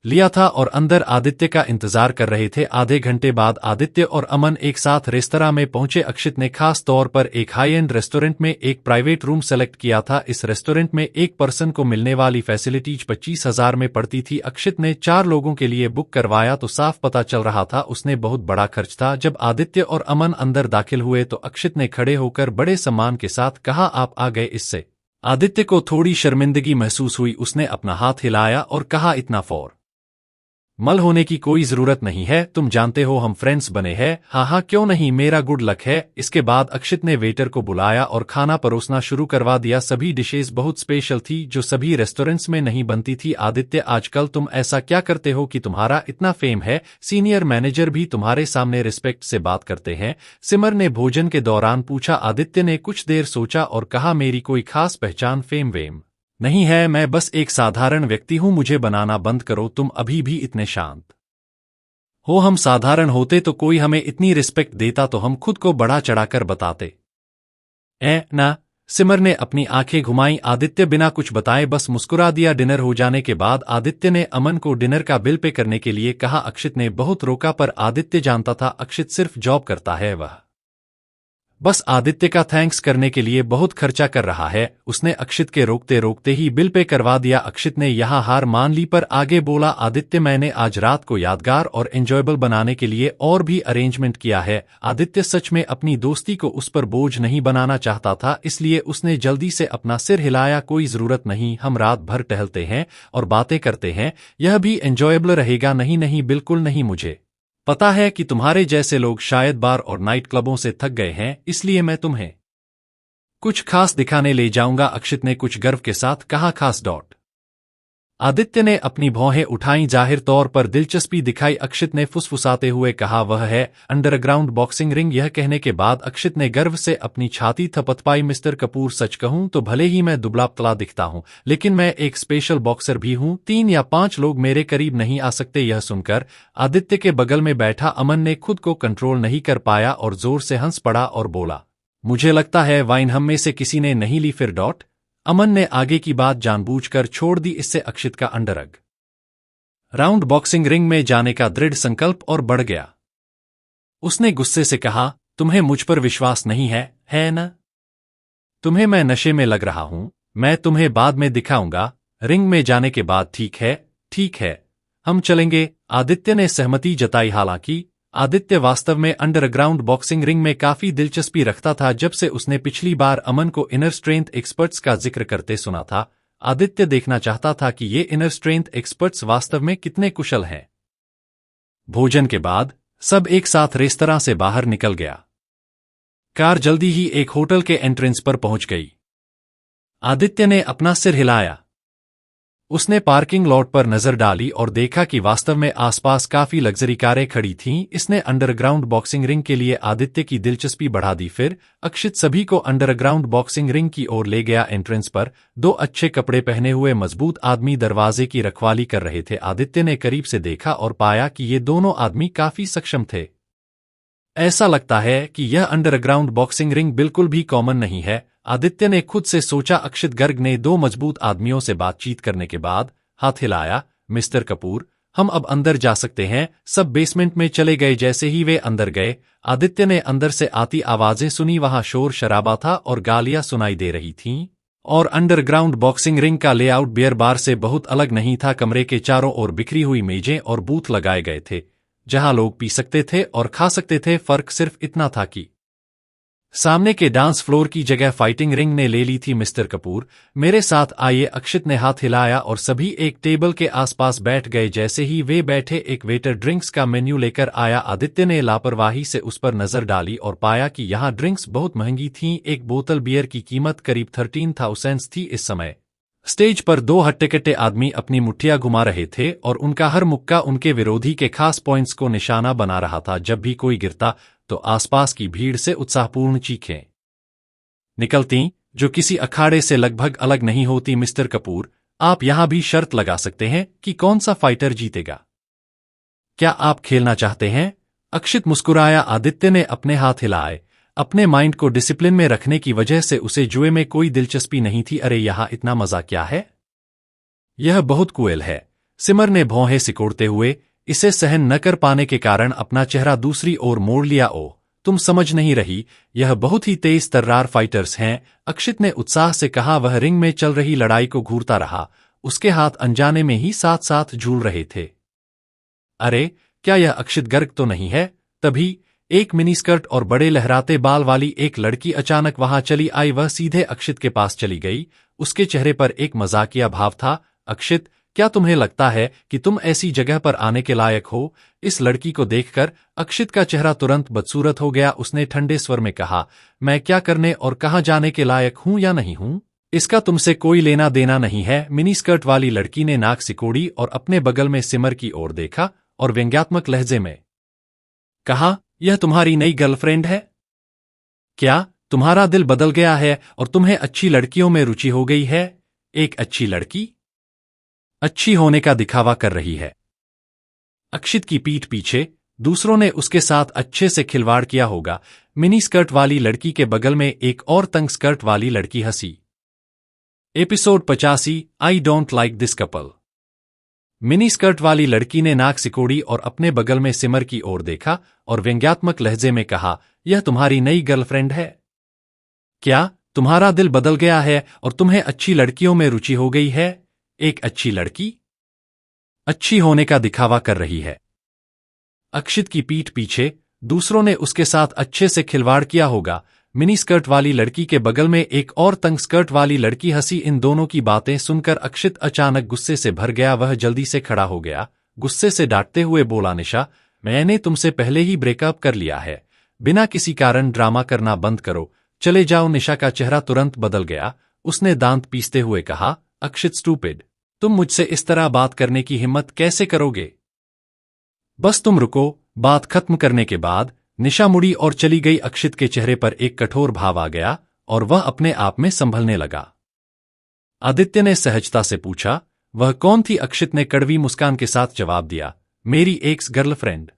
लिया था और अंदर आदित्य का इंतजार कर रहे थे। आधे घंटे बाद आदित्य और अमन एक साथ रेस्तरां में पहुंचे। अक्षित ने खास तौर पर एक हाई एंड रेस्टोरेंट में एक प्राइवेट रूम सेलेक्ट किया था। इस रेस्टोरेंट में एक पर्सन को मिलने वाली फैसिलिटीज 25,000 में पड़ती थी। अक्षित ने 4 लोगों के लिए बुक करवाया तो साफ पता चल रहा था उसने बहुत बड़ा खर्च था। जब आदित्य और अमन अंदर दाखिल हुए तो अक्षित ने खड़े होकर बड़े सम्मान के साथ कहा, आप आ गए। इससे आदित्य को थोड़ी शर्मिंदगी महसूस हुई। उसने अपना हाथ हिलाया और कहा, इतना मल होने की कोई जरूरत नहीं है, तुम जानते हो हम फ्रेंड्स बने हैं। हाँ हाँ, क्यों नहीं, मेरा गुड लक है। इसके बाद अक्षित ने वेटर को बुलाया और खाना परोसना शुरू करवा दिया। सभी डिशेज बहुत स्पेशल थी जो सभी रेस्टोरेंट्स में नहीं बनती थी। आदित्य, आजकल तुम ऐसा क्या करते हो कि तुम्हारा इतना फेम है? सीनियर मैनेजर भी तुम्हारे सामने रिस्पेक्ट से बात करते हैं। सिमर ने भोजन के दौरान पूछा। आदित्य ने कुछ देर सोचा और कहा, मेरी कोई खास पहचान फेम वेम नहीं है, मैं बस एक साधारण व्यक्ति हूं। मुझे बनाना बंद करो, तुम अभी भी इतने शांत हो हम साधारण होते तो कोई हमें इतनी रिस्पेक्ट देता तो हम खुद को बढ़ा चढ़ाकर बताते। ना। सिमर ने अपनी आंखें घुमाई। आदित्य बिना कुछ बताए बस मुस्कुरा दिया। डिनर हो जाने के बाद आदित्य ने अमन को डिनर का बिल पे करने के लिए कहा। अक्षित ने बहुत रोका पर आदित्य जानता था अक्षित सिर्फ जॉब करता है, वह बस आदित्य का थैंक्स करने के लिए बहुत खर्चा कर रहा है। उसने अक्षित के रोकते रोकते ही बिल पे करवा दिया। अक्षित ने यहां हार मान ली पर आगे बोला, आदित्य मैंने आज रात को यादगार और एंजॉयबल बनाने के लिए और भी अरेंजमेंट किया है। आदित्य सच में अपनी दोस्ती को उस पर बोझ नहीं बनाना चाहता था, इसलिए उसने जल्दी से अपना सिर हिलाया। कोई जरूरत नहीं, हम रात भर टहलते हैं और बातें करते हैं, यह भी एंजॉयबल रहेगा। नहीं नहीं बिल्कुल नहीं, मुझे पता है कि तुम्हारे जैसे लोग शायद बार और नाइट क्लबों से थक गए हैं, इसलिए मैं तुम्हें कुछ खास दिखाने ले जाऊंगा। अक्षित ने कुछ गर्व के साथ कहा। खास डॉट। आदित्य ने अपनी भौहें उठाईं, जाहिर तौर पर दिलचस्पी दिखाई। अक्षित ने फुसफुसाते हुए कहा, वह है अंडरग्राउंड बॉक्सिंग रिंग। यह कहने के बाद अक्षित ने गर्व से अपनी छाती थपथपाई। मिस्टर कपूर, सच कहूं तो भले ही मैं दुबला पतला दिखता हूं, लेकिन मैं एक स्पेशल बॉक्सर भी हूं। 3 या 5 लोग मेरे करीब नहीं आ सकते। यह सुनकर आदित्य के बगल में बैठा अमन ने खुद को कंट्रोल नहीं कर पाया और जोर से हंस पड़ा और बोला, मुझे लगता है वाइन हम में से किसी ने नहीं ली फिर डॉट। अमन ने आगे की बात जानबूझकर छोड़ दी, इससे अक्षित का अंडरग राउंड बॉक्सिंग रिंग में जाने का दृढ़ संकल्प और बढ़ गया। उसने गुस्से से कहा, तुम्हें मुझ पर विश्वास नहीं है न? तुम्हें मैं नशे में लग रहा हूं, मैं तुम्हें बाद में दिखाऊंगा, रिंग में जाने के बाद। ठीक है, हम चलेंगे। आदित्य ने सहमति जताई। हालांकि आदित्य वास्तव में अंडरग्राउंड बॉक्सिंग रिंग में काफी दिलचस्पी रखता था। जब से उसने पिछली बार अमन को इनर स्ट्रेंथ एक्सपर्ट्स का जिक्र करते सुना था, आदित्य देखना चाहता था कि ये इनर स्ट्रेंथ एक्सपर्ट्स वास्तव में कितने कुशल हैं। भोजन के बाद सब एक साथ रेस्तरां से बाहर निकल गया। कार जल्दी ही एक होटल के एंट्रेंस पर पहुंच गई। आदित्य ने अपना सिर हिलाया। उसने पार्किंग लॉट पर नजर डाली और देखा कि वास्तव में आसपास काफी लग्जरी कारें खड़ी थीं। इसने अंडरग्राउंड बॉक्सिंग रिंग के लिए आदित्य की दिलचस्पी बढ़ा दी। फिर अक्षित सभी को अंडरग्राउंड बॉक्सिंग रिंग की ओर ले गया। एंट्रेंस पर 2 अच्छे कपड़े पहने हुए मजबूत आदमी दरवाजे की रखवाली कर रहे थे। आदित्य ने करीब से देखा और पाया कि ये दोनों आदमी काफी सक्षम थे। ऐसा लगता है कि यह अंडरग्राउंड बॉक्सिंग रिंग बिल्कुल भी कॉमन नहीं है, आदित्य ने खुद से सोचा। अक्षित गर्ग ने 2 मजबूत आदमियों से बातचीत करने के बाद हाथ हिलाया। मिस्टर कपूर, हम अब अंदर जा सकते हैं। सब बेसमेंट में चले गए। जैसे ही वे अंदर गए, आदित्य ने अंदर से आती आवाजें सुनी। वहां शोर शराबा था और गालियां सुनाई दे रही थीं। और अंडरग्राउंड बॉक्सिंग रिंग का लेआउट बियर बार से बहुत अलग नहीं था। कमरे के चारों ओर बिखरी हुई मेजें और बूथ लगाए गए थे, जहां लोग पी सकते थे और खा सकते थे। फर्क सिर्फ इतना था कि सामने के डांस फ्लोर की जगह फाइटिंग रिंग ने ले ली थी। मिस्टर कपूर, मेरे साथ आइए। अक्षित ने हाथ हिलाया और सभी एक टेबल के आसपास बैठ गए। जैसे ही वे बैठे, एक वेटर ड्रिंक्स का मेन्यू लेकर आया। आदित्य ने लापरवाही से उस पर नजर डाली और पाया कि यहाँ ड्रिंक्स बहुत महंगी थीं। एक बोतल बियर की कीमत करीब 13,000 थी। इस समय स्टेज पर 2 हट्टे-कट्टे आदमी अपनी मुट्ठियां घुमा रहे थे और उनका हर मुक्का उनके विरोधी के खास पॉइंट्स को निशाना बना रहा था। जब भी कोई गिरता तो आसपास की भीड़ से उत्साहपूर्ण चीखें निकलती, जो किसी अखाड़े से लगभग अलग नहीं होती। मिस्टर कपूर, आप यहां भी शर्त लगा सकते हैं कि कौन सा फाइटर जीतेगा। क्या आप खेलना चाहते हैं? अक्षित मुस्कुराया। आदित्य ने अपने हाथ हिलाए। अपने माइंड को डिसिप्लिन में रखने की वजह से उसे जुए में कोई दिलचस्पी नहीं थी। अरे यहां इतना मजा क्या है? यह बहुत कुएल है। सिमर ने भौहें सिकोड़ते हुए इसे सहन न कर पाने के कारण अपना चेहरा दूसरी ओर मोड़ लिया। ओ, तुम समझ नहीं रही, यह बहुत ही तेज तर्रार फाइटर्स हैं, अक्षित ने उत्साह से कहा। वह रिंग में चल रही लड़ाई को घूरता रहा। उसके हाथ अनजाने में ही साथ साथ झूल रहे थे। अरे, क्या यह अक्षित गर्ग तो नहीं है? तभी एक मिनीस्कर्ट और बड़े लहराते बाल वाली एक लड़की अचानक वहां चली आई। वह सीधे अक्षित के पास चली गई। उसके चेहरे पर एक मजाकिया भाव था। अक्षित, क्या तुम्हें लगता है कि तुम ऐसी जगह पर आने के लायक हो? इस लड़की को देखकर अक्षित का चेहरा तुरंत बदसूरत हो गया। उसने ठंडे स्वर में कहा, मैं क्या करने और कहां जाने के लायक हूं या नहीं हूं, इसका तुमसे कोई लेना देना नहीं है। मिनीस्कर्ट वाली लड़की ने नाक सिकोड़ी और अपने बगल में सिमर की ओर देखा और व्यंग्यात्मक लहजे में कहा, यह तुम्हारी नई गर्लफ्रेंड है क्या? तुम्हारा दिल बदल गया है और तुम्हें अच्छी लड़कियों में रुचि हो गई है? एक अच्छी लड़की अच्छी होने का दिखावा कर रही है। अक्षित की पीठ पीछे दूसरों ने उसके साथ अच्छे से खिलवाड़ किया होगा। मिनी स्कर्ट वाली लड़की के बगल में एक और तंग स्कर्ट वाली लड़की हंसी। Episode 85 I don't like this couple. Mini skirt वाली लड़की ने नाक सिकोड़ी और अपने बगल में सिमर की ओर देखा और व्यंग्यात्मक लहजे में कहा, यह तुम्हारी नई गर्लफ्रेंड है क्या? तुम्हारा दिल बदल गया है और तुम्हें अच्छी लड़कियों में रुचि हो गई है? एक अच्छी लड़की अच्छी होने का दिखावा कर रही है। अक्षित की पीठ पीछे दूसरों ने उसके साथ अच्छे से खिलवाड़ किया होगा। मिनी स्कर्ट वाली लड़की के बगल में एक और तंग स्कर्ट वाली लड़की हंसी। इन दोनों की बातें सुनकर अक्षित अचानक गुस्से से भर गया। वह जल्दी से खड़ा हो गया, गुस्से से डांटते हुए बोला, निशा, मैंने तुमसे पहले ही ब्रेकअप कर लिया है। बिना किसी कारण ड्रामा करना बंद करो, चले जाओ। निशा का चेहरा तुरंत बदल गया। उसने दांत पीसते हुए कहा, अक्षित स्टूपिड, तुम मुझसे इस तरह बात करने की हिम्मत कैसे करोगे? बस तुम रुको। बात खत्म करने के बाद निशा मुड़ी और चली गई। अक्षित के चेहरे पर एक कठोर भाव आ गया और वह अपने आप में संभलने लगा। आदित्य ने सहजता से पूछा, वह कौन थी? अक्षित ने कड़वी मुस्कान के साथ जवाब दिया, मेरी एक्स गर्लफ्रेंड।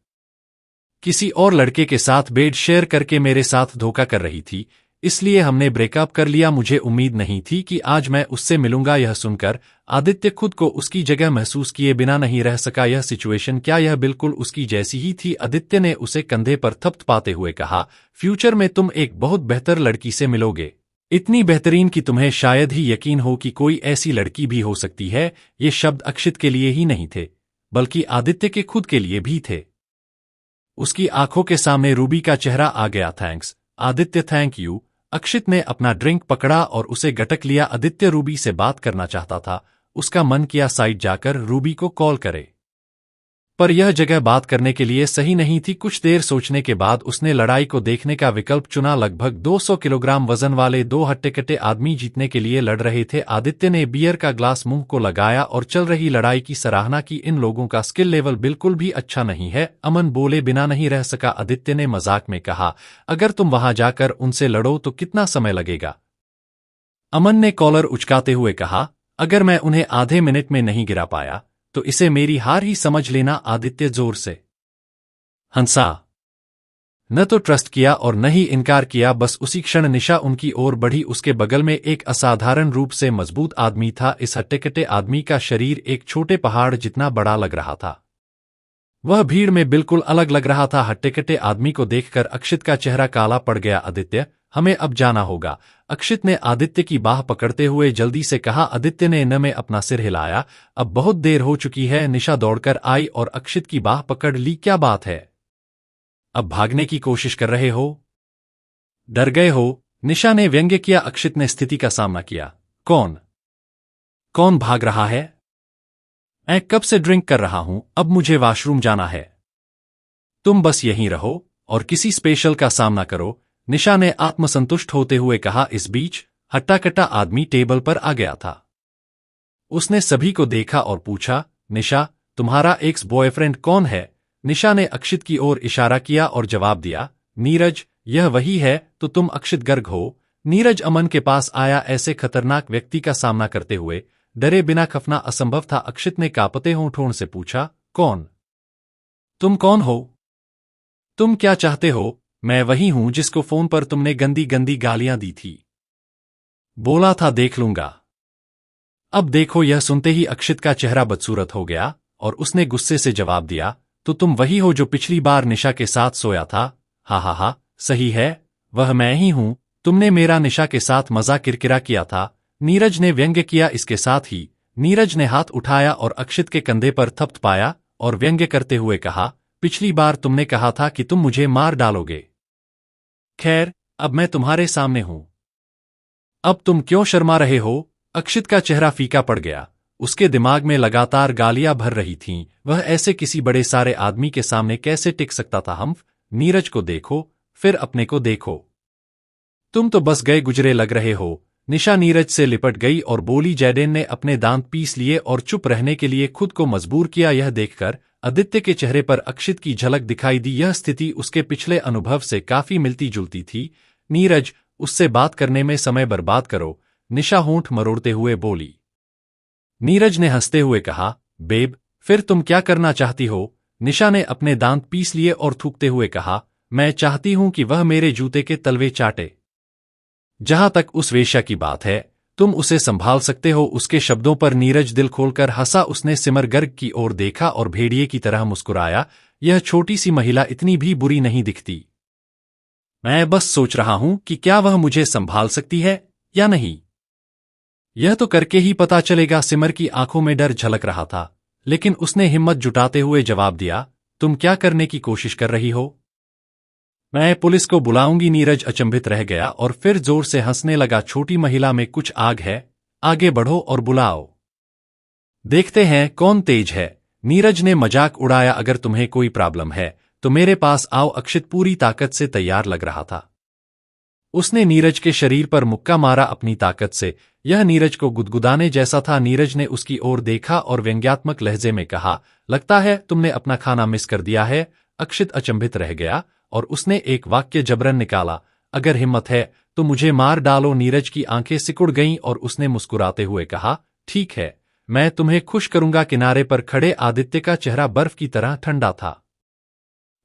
किसी और लड़के के साथ बेड शेयर करके मेरे साथ धोखा कर रही थी, इसलिए हमने ब्रेकअप कर लिया। मुझे उम्मीद नहीं थी कि आज मैं उससे मिलूंगा। यह सुनकर आदित्य खुद को उसकी जगह महसूस किए बिना नहीं रह सका। यह सिचुएशन क्या यह बिल्कुल उसकी जैसी ही थी? आदित्य ने उसे कंधे पर थपथपाते हुए कहा, फ्यूचर में तुम एक बहुत बेहतर लड़की से मिलोगे, इतनी बेहतरीन कि तुम्हें शायद ही यकीन हो कि कोई ऐसी लड़की भी हो सकती है। ये शब्द अक्षित के लिए ही नहीं थे, बल्कि आदित्य के खुद के लिए भी थे। उसकी आंखों के सामने रूबी का चेहरा आ गया। Thanks Aditya, thank you. अक्षित ने अपना ड्रिंक पकड़ा और उसे गटक लिया। आदित्य रूबी से बात करना चाहता था। उसका मन किया साइड जाकर रूबी को कॉल करे, पर यह जगह बात करने के लिए सही नहीं थी। कुछ देर सोचने के बाद उसने लड़ाई को देखने का विकल्प चुना। लगभग 200 किलोग्राम वजन वाले दो हट्टे-कट्टे आदमी जीतने के लिए लड़ रहे थे। आदित्य ने बियर का ग्लास मुंह को लगाया और चल रही लड़ाई की सराहना की। इन लोगों का स्किल लेवल बिल्कुल भी अच्छा नहीं है। अमन बोले बिना नहीं रह सका। आदित्य ने मजाक में कहा, अगर तुम वहां जाकर उनसे लड़ो तो कितना समय लगेगा? अमन ने कॉलर उचकाते हुए कहा, अगर मैं उन्हें आधे मिनट में नहीं गिरा पाया तो इसे मेरी हार ही समझ लेना। आदित्य जोर से हंसा, न तो ट्रस्ट किया और न ही इनकार किया। बस उसी क्षण निशा उनकी ओर बढ़ी। उसके बगल में एक असाधारण रूप से मजबूत आदमी था। इस हट्टे-कट्टे आदमी का शरीर एक छोटे पहाड़ जितना बड़ा लग रहा था। वह भीड़ में बिल्कुल अलग लग रहा था। हट्टे-कट्टे आदमी को देखकर अक्षित का चेहरा काला पड़ गया। आदित्य, हमें अब जाना होगा। अक्षित ने आदित्य की बाह पकड़ते हुए जल्दी से कहा। आदित्य ने न में अपना सिर हिलाया। अब बहुत देर हो चुकी है। निशा दौड़कर आई और अक्षित की बाह पकड़ ली। क्या बात है? अब भागने की कोशिश कर रहे हो? डर गए हो? निशा ने व्यंग्य किया। अक्षित ने स्थिति का सामना किया। कौन भाग रहा है? मैं कब से ड्रिंक कर रहा हूं, अब मुझे वॉशरूम जाना है। तुम बस यहीं रहो और किसी स्पेशल का सामना करो, निशा ने आत्मसंतुष्ट होते हुए कहा। इस बीच हट्टा-कट्टा आदमी टेबल पर आ गया था। उसने सभी को देखा और पूछा, निशा, तुम्हारा एक्स बॉयफ्रेंड कौन है? निशा ने अक्षित की ओर इशारा किया और जवाब दिया, नीरज। यह वही है तो तुम अक्षित गर्ग हो? नीरज अमन के पास आया। ऐसे खतरनाक व्यक्ति का सामना करते हुए डरे बिना खफना असंभव था। अक्षित ने कांपते होंठों से पूछा, कौन? तुम कौन हो? तुम क्या चाहते हो? मैं वही हूं जिसको फोन पर तुमने गंदी गंदी गालियां दी थी। बोला था देख लूंगा। अब देखो। यह सुनते ही अक्षित का चेहरा बदसूरत हो गया और उसने गुस्से से जवाब दिया, तो तुम वही हो जो पिछली बार निशा के साथ सोया था? हा, सही है, वह मैं ही हूं। तुमने मेरा निशा के साथ मजाक किरकिरा किया था, नीरज ने व्यंग्य किया। इसके साथ ही नीरज ने हाथ उठाया और अक्षित के कंधे पर थपथपाया और व्यंग्य करते हुए कहा, पिछली बार तुमने कहा था कि तुम मुझे मार डालोगे। खैर, अब मैं तुम्हारे सामने हूं। अब तुम क्यों शर्मा रहे हो? अक्षित का चेहरा फीका पड़ गया। उसके दिमाग में लगातार गालियां भर रही थीं। वह ऐसे किसी बड़े सारे आदमी के सामने कैसे टिक सकता था? हम नीरज को देखो, फिर अपने को देखो। तुम तो बस गए गुजरे लग रहे हो। निशा नीरज से लिपट गई और बोली। जैडेन ने अपने दांत पीस लिए और चुप रहने के लिए खुद को मजबूर किया। यह देखकर आदित्य के चेहरे पर अक्षित की झलक दिखाई दी। यह स्थिति उसके पिछले अनुभव से काफी मिलती जुलती थी। नीरज, उससे बात करने में समय बर्बाद करो, निशा होंठ मरोड़ते हुए बोली। नीरज ने हंसते हुए कहा, बेब, फिर तुम क्या करना चाहती हो? निशा ने अपने दांत पीस लिए और थूकते हुए कहा, मैं चाहती हूं कि वह मेरे जूते के तलवे चाटे। जहां तक उस वेश्या की बात है, तुम उसे संभाल सकते हो। उसके शब्दों पर नीरज दिल खोलकर हंसा। उसने सिमर गर्ग की ओर देखा और भेड़िए की तरह मुस्कुराया। यह छोटी सी महिला इतनी भी बुरी नहीं दिखती। मैं बस सोच रहा हूं कि क्या वह मुझे संभाल सकती है या नहीं। यह तो करके ही पता चलेगा। सिमर की आंखों में डर झलक रहा था, लेकिन उसने हिम्मत जुटाते हुए जवाब दिया, तुम क्या करने की कोशिश कर रही हो? मैं पुलिस को बुलाऊंगी। नीरज अचंभित रह गया और फिर जोर से हंसने लगा। छोटी महिला में कुछ आग है, आगे बढ़ो और बुलाओ। देखते हैं कौन तेज है। नीरज ने मजाक उड़ाया, अगर तुम्हें कोई प्रॉब्लम है तो मेरे पास आओ। अक्षित पूरी ताकत से तैयार लग रहा था। उसने नीरज के शरीर पर मुक्का मारा अपनी ताकत से। यह नीरज को गुदगुदाने जैसा था। नीरज ने उसकी ओर देखा और व्यंग्यात्मक लहजे में कहा, लगता है तुमने अपना खाना मिस कर दिया है। अक्षित अचंभित रह गया और उसने एक वाक्य जबरन निकाला, अगर हिम्मत है तो मुझे मार डालो। नीरज की आंखें सिकुड़ गईं और उसने मुस्कुराते हुए कहा, ठीक है, मैं तुम्हें खुश करूंगा। किनारे पर खड़े आदित्य का चेहरा बर्फ की तरह ठंडा था।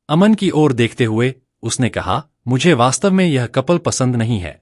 अमन की ओर देखते हुए उसने कहा, मुझे वास्तव में यह कपल पसंद नहीं है।